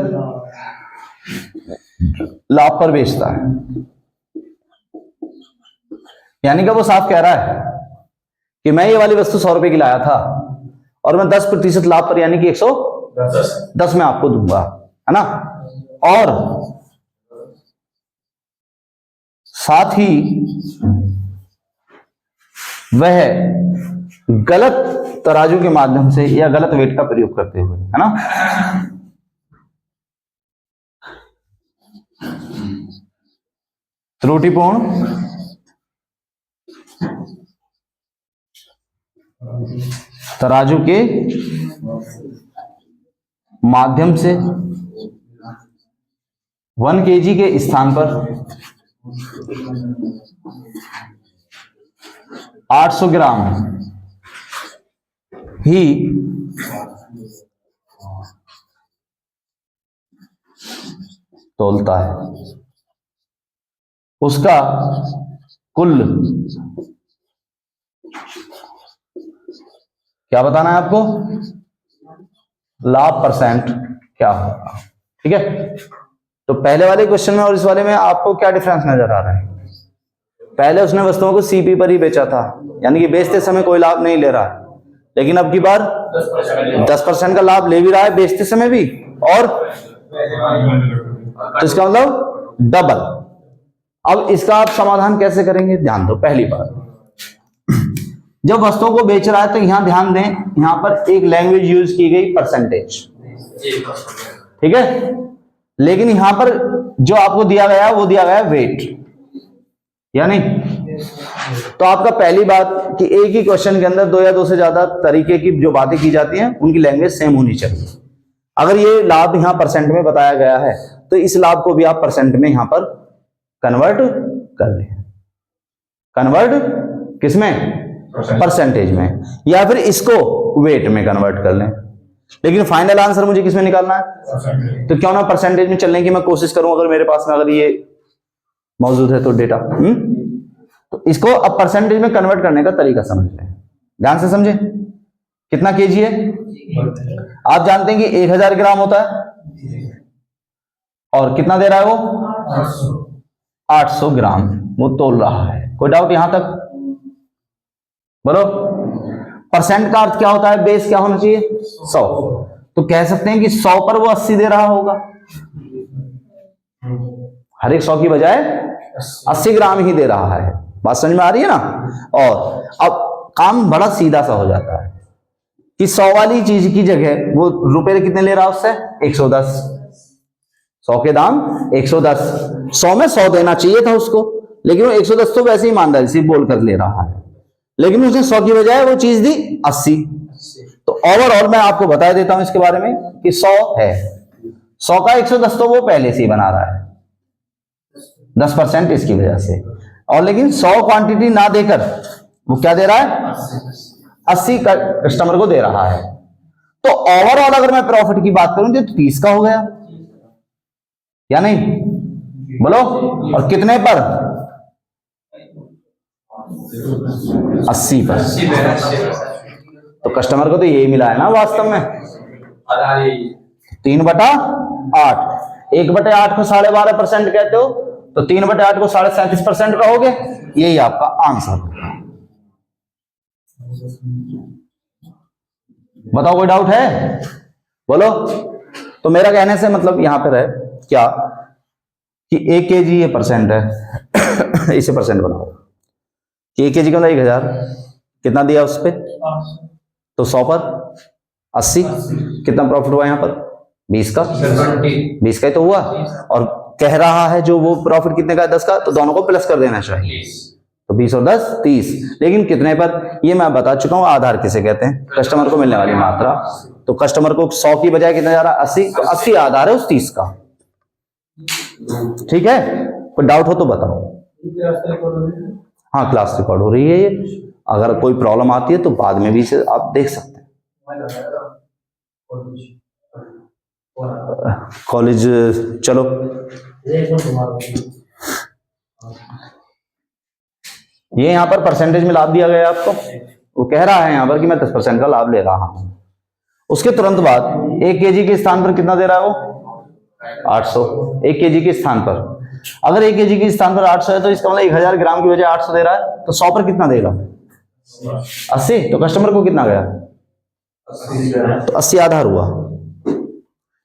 लाभ पर बेचता है। यानी कि वो साफ कह रहा है कि मैं ये वाली वस्तु 100 रुपए की लाया था और मैं 10% लाभ पर यानी कि 110 में आपको दूंगा, है ना। और साथ ही वह गलत तराजू के माध्यम से या गलत वेट का प्रयोग करते हुए, है ना, त्रुटिपूर्ण तराजू के माध्यम से 1 kg के स्थान पर 800 ग्राम ही तोलता है। उसका कुल क्या बताना है आपको? लाभ परसेंट क्या होगा। ठीक है। तो पहले वाले क्वेश्चन में और इस वाले में आपको क्या डिफरेंस नजर आ रहा है? पहले उसने वस्तुओं को सीपी पर ही बेचा था, यानी कि बेचते समय कोई लाभ नहीं ले रहा है, लेकिन अब की बार 10% का लाभ ले भी रहा है बेचते समय भी, और तो इसका मतलब डबल। अब इसका आप समाधान कैसे करेंगे? ध्यान दो। पहली बात, जब वस्तुओं को बेच रहा है तो यहां ध्यान दें, यहां पर एक लैंग्वेज यूज की गई परसेंटेज, ठीक है। लेकिन यहां पर जो आपको दिया गया वो दिया गया वेट, या नहीं? तो आपका पहली बात कि एक ही क्वेश्चन के अंदर 2 या 2 से ज्यादा तरीके की जो बातें की जाती हैं उनकी लैंग्वेज सेम होनी चाहिए। अगर ये लाभ यहां परसेंट में बताया गया है तो इस लाभ को भी आप परसेंट में यहां पर कन्वर्ट कर लें। कन्वर्ट किसमें? परसेंटेज में, या फिर इसको वेट में कन्वर्ट कर लें। लेकिन फाइनल आंसर मुझे किसमें निकालना है? तो क्यों ना परसेंटेज में चलने की मैं कोशिश करूं, अगर मेरे पास में अगर ये मौजूद है तो डेटा। तो इसको अब परसेंटेज में कन्वर्ट करने का तरीका समझ लें, ध्यान से समझे। कितना केजी है? आप जानते हैं कि 1000 ग्राम होता है, और कितना दे रहा है वो? 800 ग्राम वो तोल रहा है। कोई डाउट यहां तक? बोलो। परसेंट का अर्थ क्या होता है? बेस क्या होना चाहिए? 100। तो कह सकते हैं कि 100 पर वो 80 दे रहा होगा, हर एक 100 की बजाय 80 ग्राम ही दे रहा है। बात समझ में आ रही है ना? और अब काम बड़ा सीधा सा हो जाता है कि 100 वाली चीज की जगह वो रुपए कितने ले रहा है उससे? 110। 100 के दाम 110। 100 में 100 देना चाहिए था उसको, लेकिन वो 110 तो वैसे ही मान रहा है, सिर्फ बोल कर ले रहा है, लेकिन उसने 100 की बजाय वो चीज दी 80। तो ओवरऑल मैं आपको बता देता हूं इसके बारे में कि 100 है, 100 का 110 तो वो पहले से ही बना रहा है 10% इसकी वजह से, और लेकिन 100 क्वांटिटी ना देकर वो क्या दे रहा है? 80 कस्टमर को दे रहा है। तो ओवरऑल अगर मैं प्रॉफिट की बात करूं तो 30 का हो गया, या नहीं? बोलो। और कितने पर? 80 पर। तो कस्टमर को तो यही मिला है ना वास्तव में, 3/8। 1/8 को 12.5% कहते हो, तो 3/8 को 37.5% कहोगे, यही आपका आंसर होगा। बताओ कोई डाउट है, बोलो। तो मेरा कहने से मतलब यहां पर है क्या कि 1 kg ये परसेंट है इसे परसेंट बनाओ कि 1 kg का 1000 कितना दिया उस पे, तो 100 पर 80 कितना प्रॉफिट हुआ यहाँ पर 20 का, 20 का ही तो हुआ। और कह रहा है जो वो प्रॉफिट कितने का है 10 का, तो दोनों को प्लस कर देना चाहिए, तो 20 और 10 30। लेकिन कितने पर, ये मैं बता चुका हूं, आधार किसे कहते हैं, कस्टमर को मिलने वाली मात्रा। तो कस्टमर को 100 की बजाय कितना जा रहा है 80, तो 80 आधार है उस 30 का। ठीक है, कोई डाउट हो तो बताओ। हाँ क्लास रिकॉर्ड हो रही है ये, अगर कोई प्रॉब्लम आती है तो बाद में भी इसे आप देख सकते हैं। कॉलेज चलो, ये यहाँ पर परसेंटेज में लाभ दिया गया आपको, वो कह रहा है यहाँ पर कि मैं 10% का लाभ ले रहा हूं। उसके तुरंत बाद 1 kg के स्थान पर कितना दे रहा है वो 800, 1 kg के स्थान पर। अगर 1 kg के स्थान पर 800 है तो इसका मतलब 1000 ग्राम की बजाय 800 दे रहा है, तो 100 पर कितना देगा 80, तो कस्टमर को कितना गया, तो 80 आधार हुआ।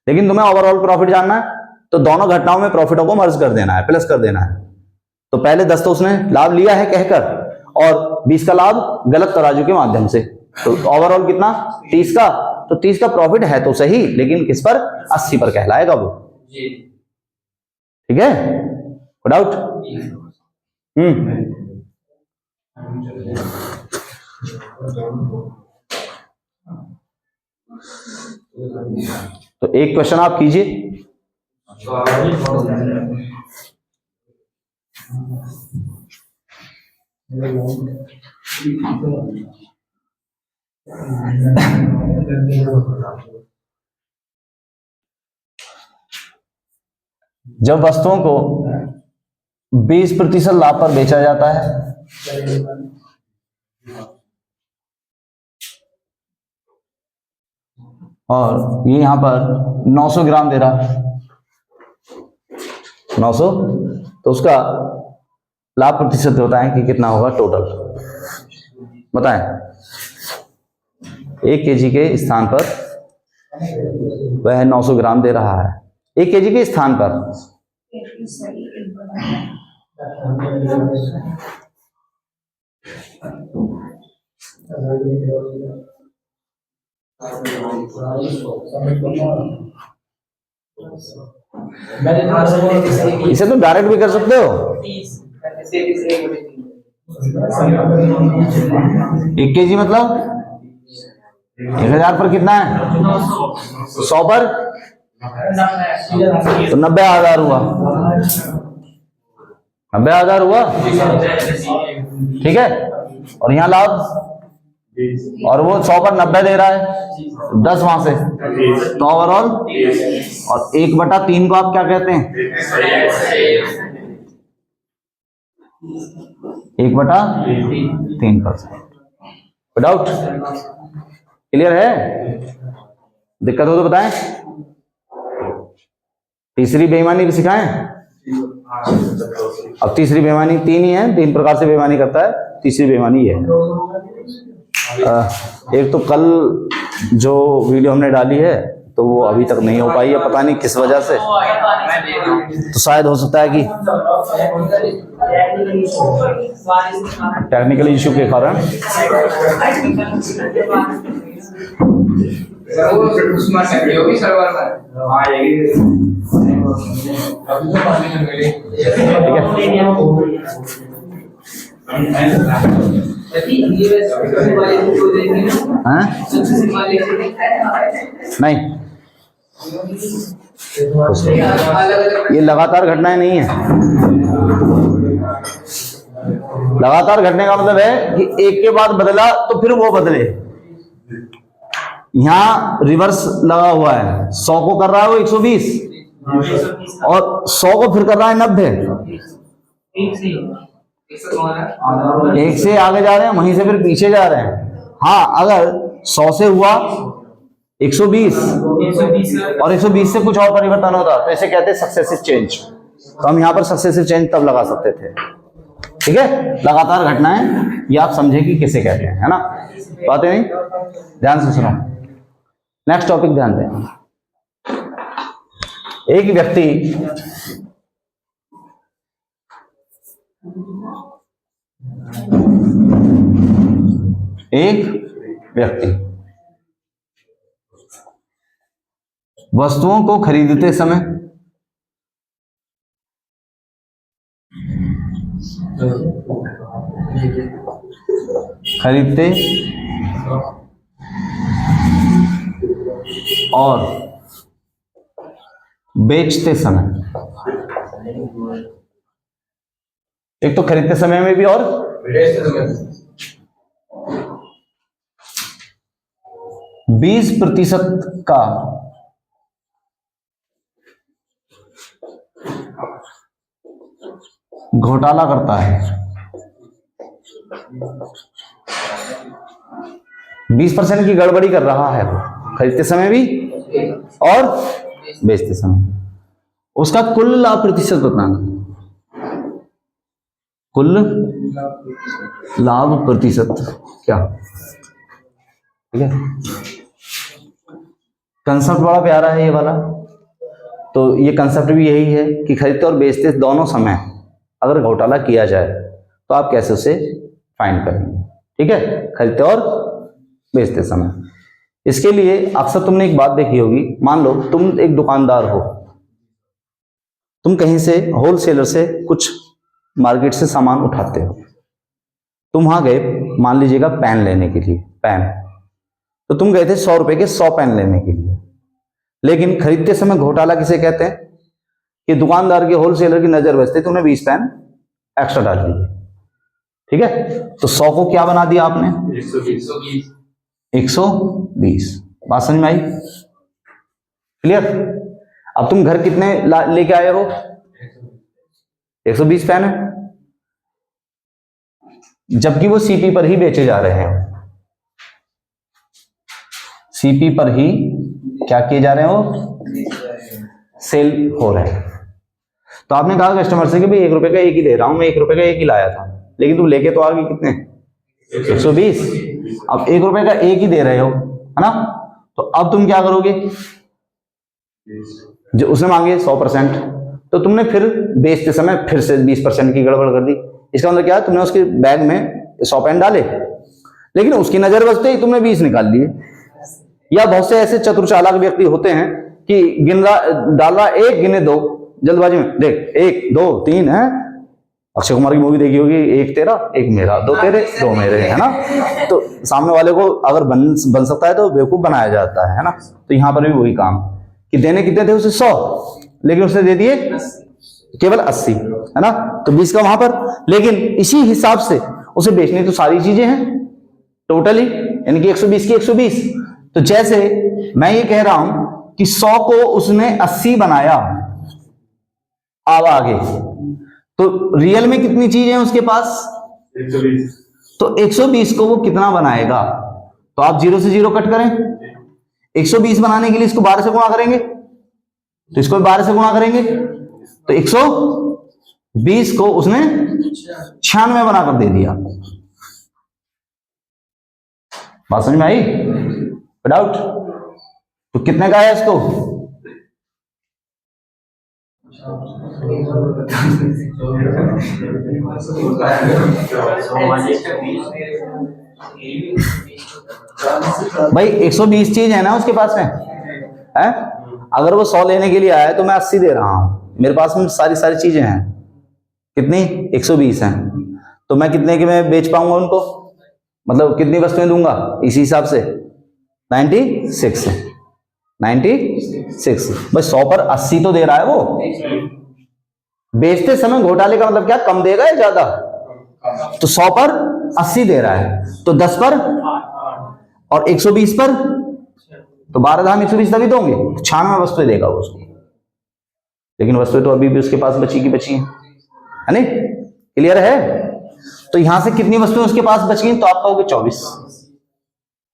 लेकिन तुम्हें ओवरऑल प्रॉफिट जानना है, तो दोनों घटनाओं में प्रॉफिटों को मर्ज कर देना है, प्लस कर देना है। तो पहले 10 तो उसने लाभ लिया है कहकर, और 20 का लाभ गलत तराजू के माध्यम से, तो ओवरऑल कितना 30 का, तो 30 का प्रॉफिट है तो सही, लेकिन किस पर 80 पर कहलाएगा वो। ठीक है, डाउट? तो एक क्वेश्चन आप कीजिए। जब वस्तुओं को 20% लाभ पर बेचा जाता है, और ये यहां पर 900 ग्राम दे रहा है, 900, तो उसका लाभ प्रतिशत होता है कि कितना होगा टोटल, बताएं। 1 kg के स्थान पर वह 900 ग्राम दे रहा है, 1 kg के स्थान पर। इसे तो डायरेक्ट भी कर सकते हो। 1 kg मतलब 1000 पर कितना है 100 पर, तो 90,000 हुआ, 90,000 हुआ। ठीक है, और यहाँ लाभ, और वो 100 पर 90 दे रहा है, 10 वहां से, तो ओवरऑल, और 1/3 को आप क्या कहते हैं 1/3%। डाउट क्लियर है? दिक्कत हो तो बताएं। तीसरी बेईमानी भी सिखाएं। अब तीसरी बेईमानी 3 ही है, 3 प्रकार से बेईमानी करता है, तीसरी बेईमानी है। एक तो कल जो वीडियो हमने डाली है तो वो अभी तक नहीं हो पाई है, पता नहीं किस वजह से, तो शायद हो सकता है कि टेक्निकल इश्यू के कारण। नहीं, ये लगातार घटनाएं नहीं है। लगातार घटने का मतलब है कि एक के बाद बदला तो फिर वो बदले। यहां रिवर्स लगा हुआ है, 100 को कर रहा है वो 120, और 100 को फिर कर रहा है 90। एक से आगे जा रहे हैं, वहीं से फिर पीछे जा रहे हैं। हाँ, अगर 100 से हुआ 120 और 120 से कुछ और परिवर्तन होता तो इसे कहते हैं सक्सेसिव चेंज। तो हम यहाँ पर सक्सेसिव चेंज तब लगा सकते थे। ठीक है, लगातार घटनाएं, ये आप समझे कि किसे कहते हैं, है ना। बातें नहीं, ध्यान से सुनो। नेक्स्ट टॉपिक ध्यान दें। एक व्यक्ति वस्तुओं को खरीदते समय और बेचते समय, एक तो खरीदते समय में भी और 20% का घोटाला करता है। 20% की गड़बड़ी कर रहा है वो, खरीदते समय भी और बेचते समय। उसका कुल लाभ प्रतिशत बताना, कुल लाभ प्रतिशत क्या। ठीक है, कंसेप्ट बड़ा प्यारा है ये वाला। तो ये कंसेप्ट भी यही है कि खरीदते और बेचते दोनों समय अगर घोटाला किया जाए तो आप कैसे उसे फाइंड करेंगे। ठीक है, खरीदते और बेचते समय। इसके लिए अक्सर तुमने एक बात देखी होगी, मान लो तुम एक दुकानदार हो, तुम कहीं से होलसेलर से कुछ मार्केट से सामान उठाते हो, तुम वहां गए मान लीजिएगा पेन लेने के लिए, पेन, तो तुम गए थे 100 रुपए के 100 पेन लेने के लिए। लेकिन खरीदते समय घोटाला किसे कहते हैं कि दुकानदार के होलसेलर की नजर बचते तुमने 20 पेन एक्स्ट्रा डाल दिए। ठीक है, तो 100 को क्या बना दिया आपने, 120। बात समझ में आई, क्लियर। अब तुम घर कितने लेके आए हो, 120 पेन है, जबकि वो सीपी पर ही बेचे जा रहे हैं, सीपी पर ही क्या किए जा रहे हो, सेल हो रहे हैं। तो आपने कहा कस्टमर से कि भाई 1 रुपए का एक ही दे रहा हूं, मैं 1 रुपए का एक ही लाया था, लेकिन तुम लेके तो आ गए कितने, 120। अब 1 रुपए का एक ही दे रहे हो, है ना। तो अब तुम क्या करोगे, जो उसने मांगे 100%, तो तुमने फिर बेचते समय फिर से 20% की गड़बड़ कर दी। इसका मतलब क्या है, तुमने उसके बैग में 100 पेन डाले, लेकिन उसकी नजर बचते ही तुमने 20 निकाल लिए। या बहुत से ऐसे चतुर चालाक व्यक्ति होते हैं कि गिन रहा, डाल रहा 1, गिने 2, जल्दबाजी में, देख 1 2 3 है। अक्षय कुमार की मूवी देखी होगी, 1 तेरा 1 मेरा, 2 तेरे 2 मेरे, है ना। तो सामने वाले को अगर बन सकता है तो बेवकूफ बनाया जाता है ना। तो यहां पर भी वही काम कि देने कितने थे उसे 100, लेकिन उसने दे दिए केवल 80, है ना। तो 20 का वहां पर, लेकिन इसी हिसाब से उसे बेचनी तो सारी चीजें हैं टोटली, यानी कि 120 की 120। तो जैसे मैं ये कह रहा हूं कि 100 को उसने 80 बनाया, अब आगे तो रियल में कितनी चीजें हैं उसके पास, 120। तो 120 को वो कितना बनाएगा, तो आप 0 से 0 कट करें। 120 बनाने के लिए इसको 12 से गुणा करेंगे, तो इसको 12 से गुणा करेंगे, तो 120 को उसने 96 बनाकर दे दिया। बात समझ में आई, डाउट। तो कितने का है इसको, भाई 120 चीज है ना उसके पास में है। अगर वो 100 लेने के लिए आया है तो मैं 80 दे रहा हूं, मेरे पास में सारी चीजें हैं, कितनी 120 हैं। तो मैं कितने के में बेच पाऊंगा उनको, मतलब कितनी वस्तुएं दूंगा इसी हिसाब से, 96। भाई 100 पर 80 तो दे रहा है वो। बेचते समय घोटाले का मतलब क्या, कम देगा या ज्यादा, तो 100 पर 80 दे रहा है, तो 10 पर और 120 पर, तो 12 धाम 120 तभी दोगे, 96 वस्तुएं देगा वो उसको। लेकिन वस्तुएं तो अभी भी उसके पास बची की बची हैं, है नहीं, क्लियर है। तो यहां से कितनी वस्तुएं उसके पास बच गई, तो आप कहोगे 24।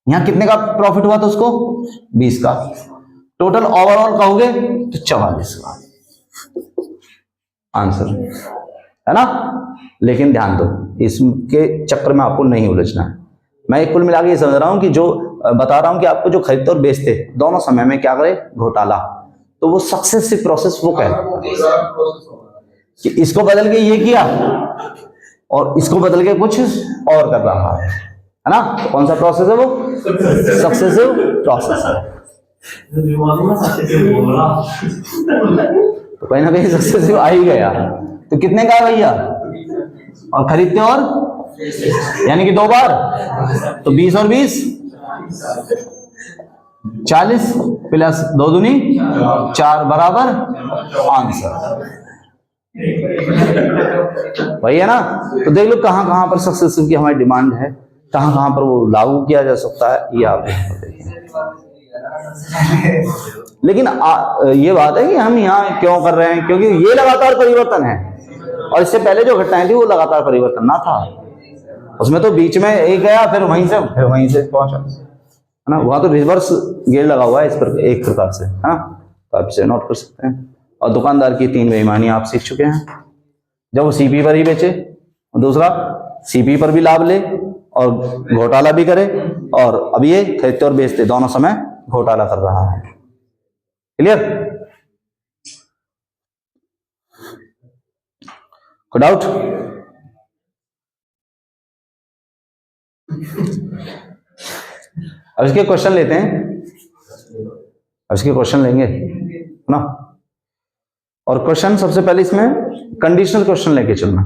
यहां कितने का प्रॉफिट हुआ था उसको, 20 का। टोटल ओवरऑल कहोगे तो 44 का। आंसर, है ना। लेकिन ध्यान दो, इसके चक्कर में आपको नहीं उलझना है। मैं कुल मिला के ये समझ रहा हूं कि जो बता रहा हूं कि आपको जो खरीदते और बेचते दोनों समय में क्या करे, घोटाला, तो वो सक्सेसिव प्रोसेस वो कहलाता है कि इसको बदल के ये किया और इसको बदल के कुछ और कर रहा है ना। तो कौन सा प्रोसेस है वो, सक्सेसिव प्रोसेस है। तो कहीं ना कहीं सक्सेसिव आ ही गया। तो कितने का है भैया, और खरीदते और यानी कि 2 बार, तो 20 और 20 40 प्लस 2 दूनी 4 बराबर आंसर, वही है ना। तो देख लो कहां कहां पर सक्सेसिव की हमारी डिमांड है, कहां कहां पर वो लागू किया जा सकता है, ये आप देखिए। लेकिन ये बात है कि हम यहाँ क्यों कर रहे हैं, क्योंकि ये लगातार परिवर्तन है और इससे पहले जो घटनाएं थी वो लगातार परिवर्तन ना था, उसमें तो बीच में एक गया फिर वहीं से पहुंचा, है ना। वहां तो रिवर्स गियर लगा हुआ है इस पर एक प्रकार से, है ना। तो आप इसे नोट कर सकते हैं। और दुकानदार की 3 बेईमानी आप सीख चुके हैं, जब वो सीपी पर ही बेचे, दूसरा सीपी पर भी लाभ ले और घोटाला भी करे, और अब ये खरीदते और बेचते दोनों समय घोटाला कर रहा है। क्लियर, कोई डाउट? अब इसके क्वेश्चन लेते हैं, अब इसके क्वेश्चन लेंगे ना। और क्वेश्चन सबसे पहले इसमें कंडीशनल क्वेश्चन लेके चलना।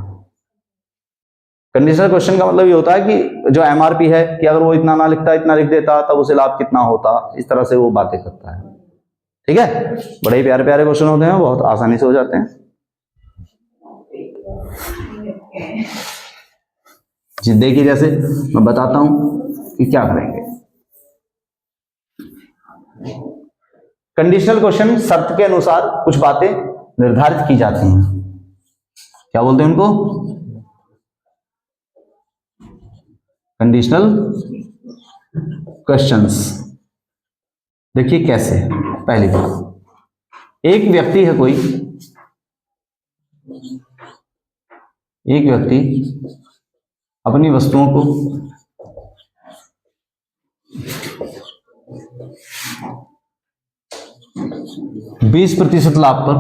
कंडीशनल क्वेश्चन का मतलब ये होता है कि जो एमआरपी है कि अगर वो इतना ना लिखता इतना लिख देता तब उसे लाभ कितना होता, इस तरह से वो बातें करता है। ठीक है, बड़े ही प्यारे प्यारे क्वेश्चन होते हैं, बहुत आसानी से हो जाते हैं। देखिए जैसे मैं बताता हूं कि क्या करेंगे। कंडीशनल क्वेश्चन शर्त के अनुसार कुछ बातें निर्धारित की जाती हैं, क्या बोलते हैं उनको, कंडीशनल क्वेश्चंस। देखिए कैसे, पहली बात, एक व्यक्ति है कोई, एक व्यक्ति अपनी वस्तुओं को %20 लाभ पर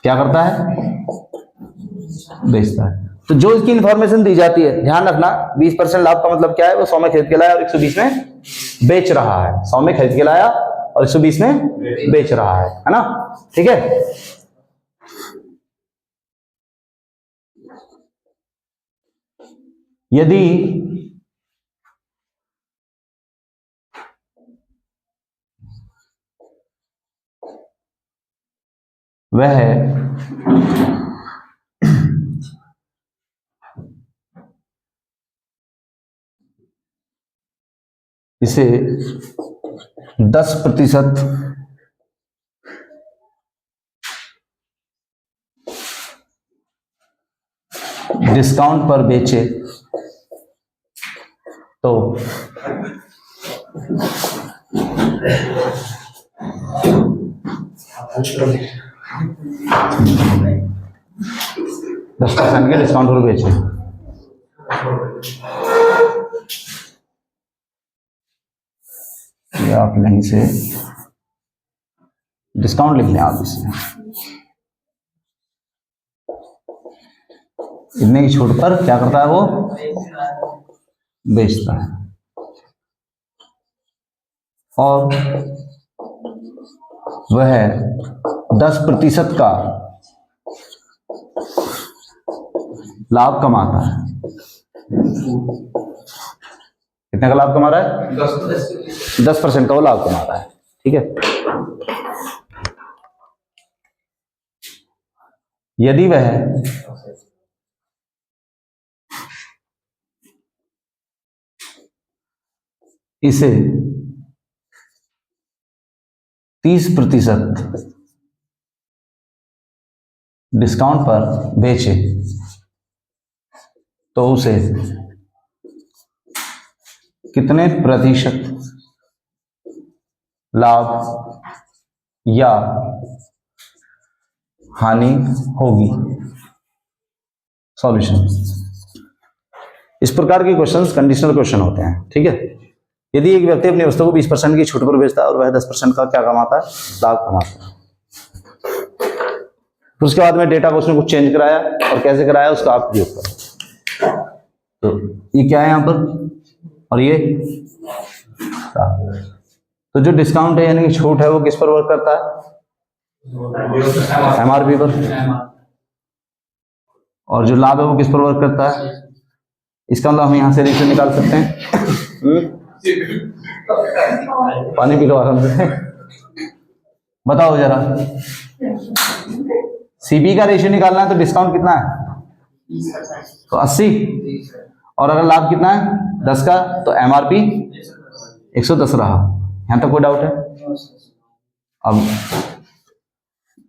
क्या करता है, बेचता है। तो जो इसकी इंफॉर्मेशन दी जाती है, ध्यान रखना 20% लाभ का मतलब क्या है, वो 100 में खरीद के लाया और 120 में बेच रहा है। 100 में खरीद के लाया और 120 में बेच रहा है ना। ठीक है, यदि वह इसे 10% डिस्काउंट पर बेचे तो %10 के डिस्काउंट पर बेचे, या आप नहीं से डिस्काउंट लिख लें आप इसमें, इतने की छूट पर क्या करता है वो, बेचता है। और वह 10% का लाभ कमाता है। कितने का लाभ कमा रहा है, 10% का वो लाभ कमा रहा है। ठीक है, यदि वह इसे 30% डिस्काउंट पर बेचे तो उसे कितने % लाभ या हानि होगी। सॉल्यूशन। इस प्रकार के क्वेश्चंस कंडीशनल क्वेश्चन होते हैं, ठीक है। यदि एक व्यक्ति अपनी वस्तु को 20% की छूट पर बेचता है और वह 10% का क्या कमाता है, लाभ कमाता है। फिर उसके बाद में डेटा को उसने कुछ चेंज कराया और कैसे कराया उसका आप प्रयोग करो। तो ये क्या है यहाँ पर, और ये तो जो डिस्काउंट है यानी कि छूट है वो किस पर वर्क करता है, एमआरपी पर। और जो लाभ है वो किस पर वर्क करता है, इसका मतलब हम यहां से रेशियो निकाल सकते हैं। पानी पी लो आराम से, बताओ जरा। सीपी का रेशियो निकालना है तो डिस्काउंट कितना है, तो 80, और अगर लाभ कितना है 10 का, तो एमआरपी 110 रहा। यहां तक कोई डाउट है? अब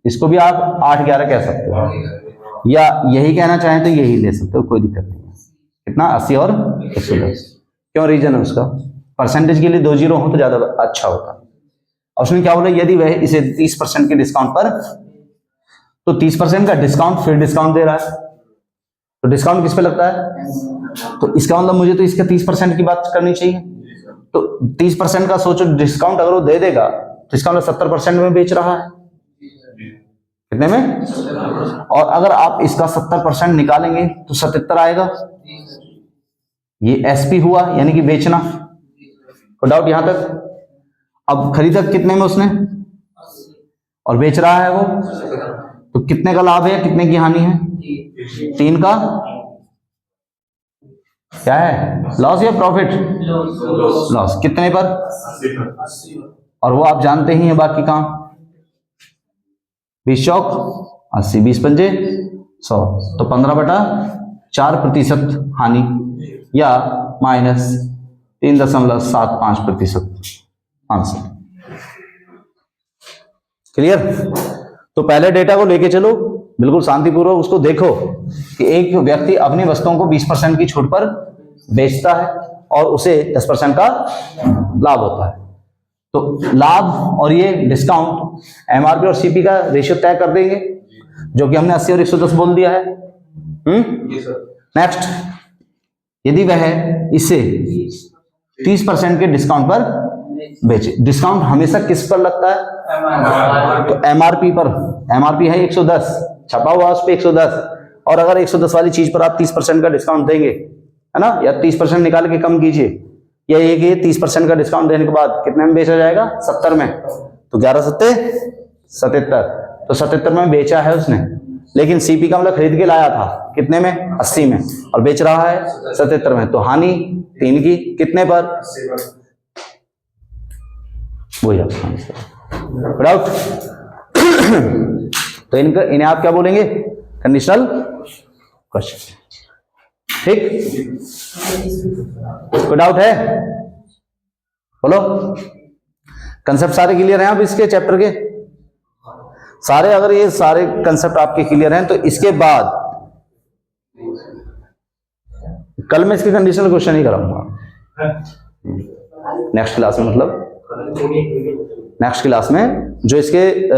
इसको भी आप 8-11 कह सकते हो, या यही कहना चाहें तो यही ले सकते हो, कोई दिक्कत नहीं है। कितना, 80 और 110। क्यों, रीजन है उसका, परसेंटेज के लिए 2 जीरो हो तो ज्यादा अच्छा होता है। और उसने क्या बोला, यदि वह इसे 30% के डिस्काउंट पर, तो 30% का डिस्काउंट फिर डिस्काउंट दे रहा है, तो डिस्काउंट किस पे लगता है, तो इसका मतलब मुझे तो इसका 30% की बात करनी चाहिए। तो 30% का सोचो डिस्काउंट अगर वो दे देगा तो इसका मतलब 70% में बेच रहा है। कितने में, और अगर आप इसका 70% निकालेंगे तो 77 आएगा। ये एसपी हुआ यानी कि बेचना। तो डाउट यहां तक। अब खरीदा कितने में उसने, और बेच रहा है वो, तो कितने का लाभ है, कितने की हानि है, 3 का क्या है, लॉस या प्रॉफिट, लॉस। कितने पर, और वो आप जानते ही हैं बाकी काम, 20 चौक 80, 20 पंजे 100, तो 15/4% हानि, या -3.75% आंसर। क्लियर। तो पहले डेटा को लेके चलो, बिल्कुल शांतिपूर्वक उसको देखो कि एक व्यक्ति अपनी वस्तुओं को 20% की छूट पर बेचता है और उसे 10% का लाभ होता है। तो लाभ और ये डिस्काउंट एमआरपी और सीपी का रेशियो तय कर देंगे, जो कि हमने 80 और 110 बोल दिया है। नेक्स्ट, यदि वह इसे 30% के डिस्काउंट पर बेचे, डिस्काउंट हमेशा किस पर लगता है, तो एमआरपी पर। एमआरपी है 110, छपा हुआ उस पर 110, और अगर 110 वाली चीज पर आप 30% का डिस्काउंट देंगे, है ना, या 30% निकाल के कम कीजिए, या ये कि 30% का डिस्काउंट देने के बाद कितने में बेचा जाएगा, 70 में, तो 11 सत्ते 77, तो 77 में बेचा है उसने। लेकिन सीपी का मतलब खरीद के लाया था कितने में, 80 में, और बेच रहा है 77 में, तो हानि 3 की, कितने पर, वही डाउट। तो इन्हें आप क्या बोलेंगे, कंडीशनल क्वेश्चन। ठीक, कोई डाउट है, बोलो। कंसेप्ट सारे क्लियर हैं आप इसके चैप्टर के सारे? अगर ये सारे कंसेप्ट आपके क्लियर हैं तो इसके बाद कल मैं इसके कंडीशनल क्वेश्चन ही कराऊंगा नेक्स्ट क्लास में। मतलब नेक्स्ट क्लास में जो इसके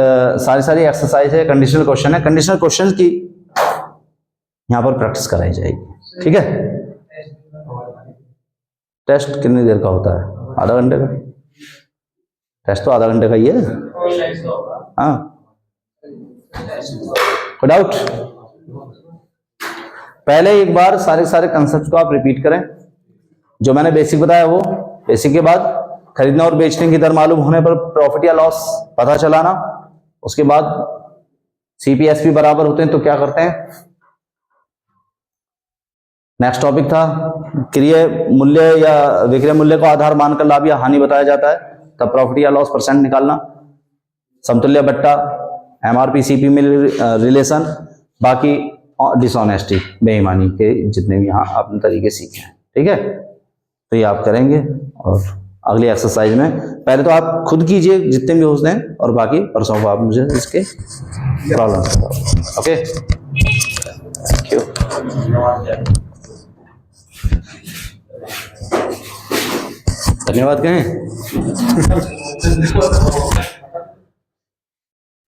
सारी एक्सरसाइज है, कंडीशनल क्वेश्चन है, कंडीशनल क्वेश्चन की यहां पर प्रैक्टिस कराई जाएगी। ठीक है। टेस्ट कितनी देर का होता है, आधा घंटे का? टेस्ट तो आधा घंटे का ही है। हाँ, कोई डाउट? पहले एक बार सारे कंसेप्ट को आप रिपीट करें, जो मैंने बेसिक बताया वो बेसिक के बाद खरीदने और बेचने की दर मालूम होने पर प्रॉफिट या लॉस पता चलाना, उसके बाद सीपीएसपी बराबर होते हैं तो क्या करते हैं। नेक्स्ट टॉपिक था क्रय मूल्य या विक्रय मूल्य को आधार मानकर लाभ या हानि बताया जाता है, तब प्रॉफिट या लॉस परसेंट निकालना, समतुल्य बट्टा, एमआरपी सीपी में रिलेशन, बाकी डिसऑनेस्टी बेईमानी के जितने भी यहाँ आपने तरीके सीखे हैं। ठीक है, तो ये आप करेंगे और अगली एक्सरसाइज में पहले तो आप खुद कीजिए जितने भी होते हैं, और बाकी परसों को आप मुझे इसके प्रॉब्लम बताओ। Okay, thank you. धन्यवाद कहें।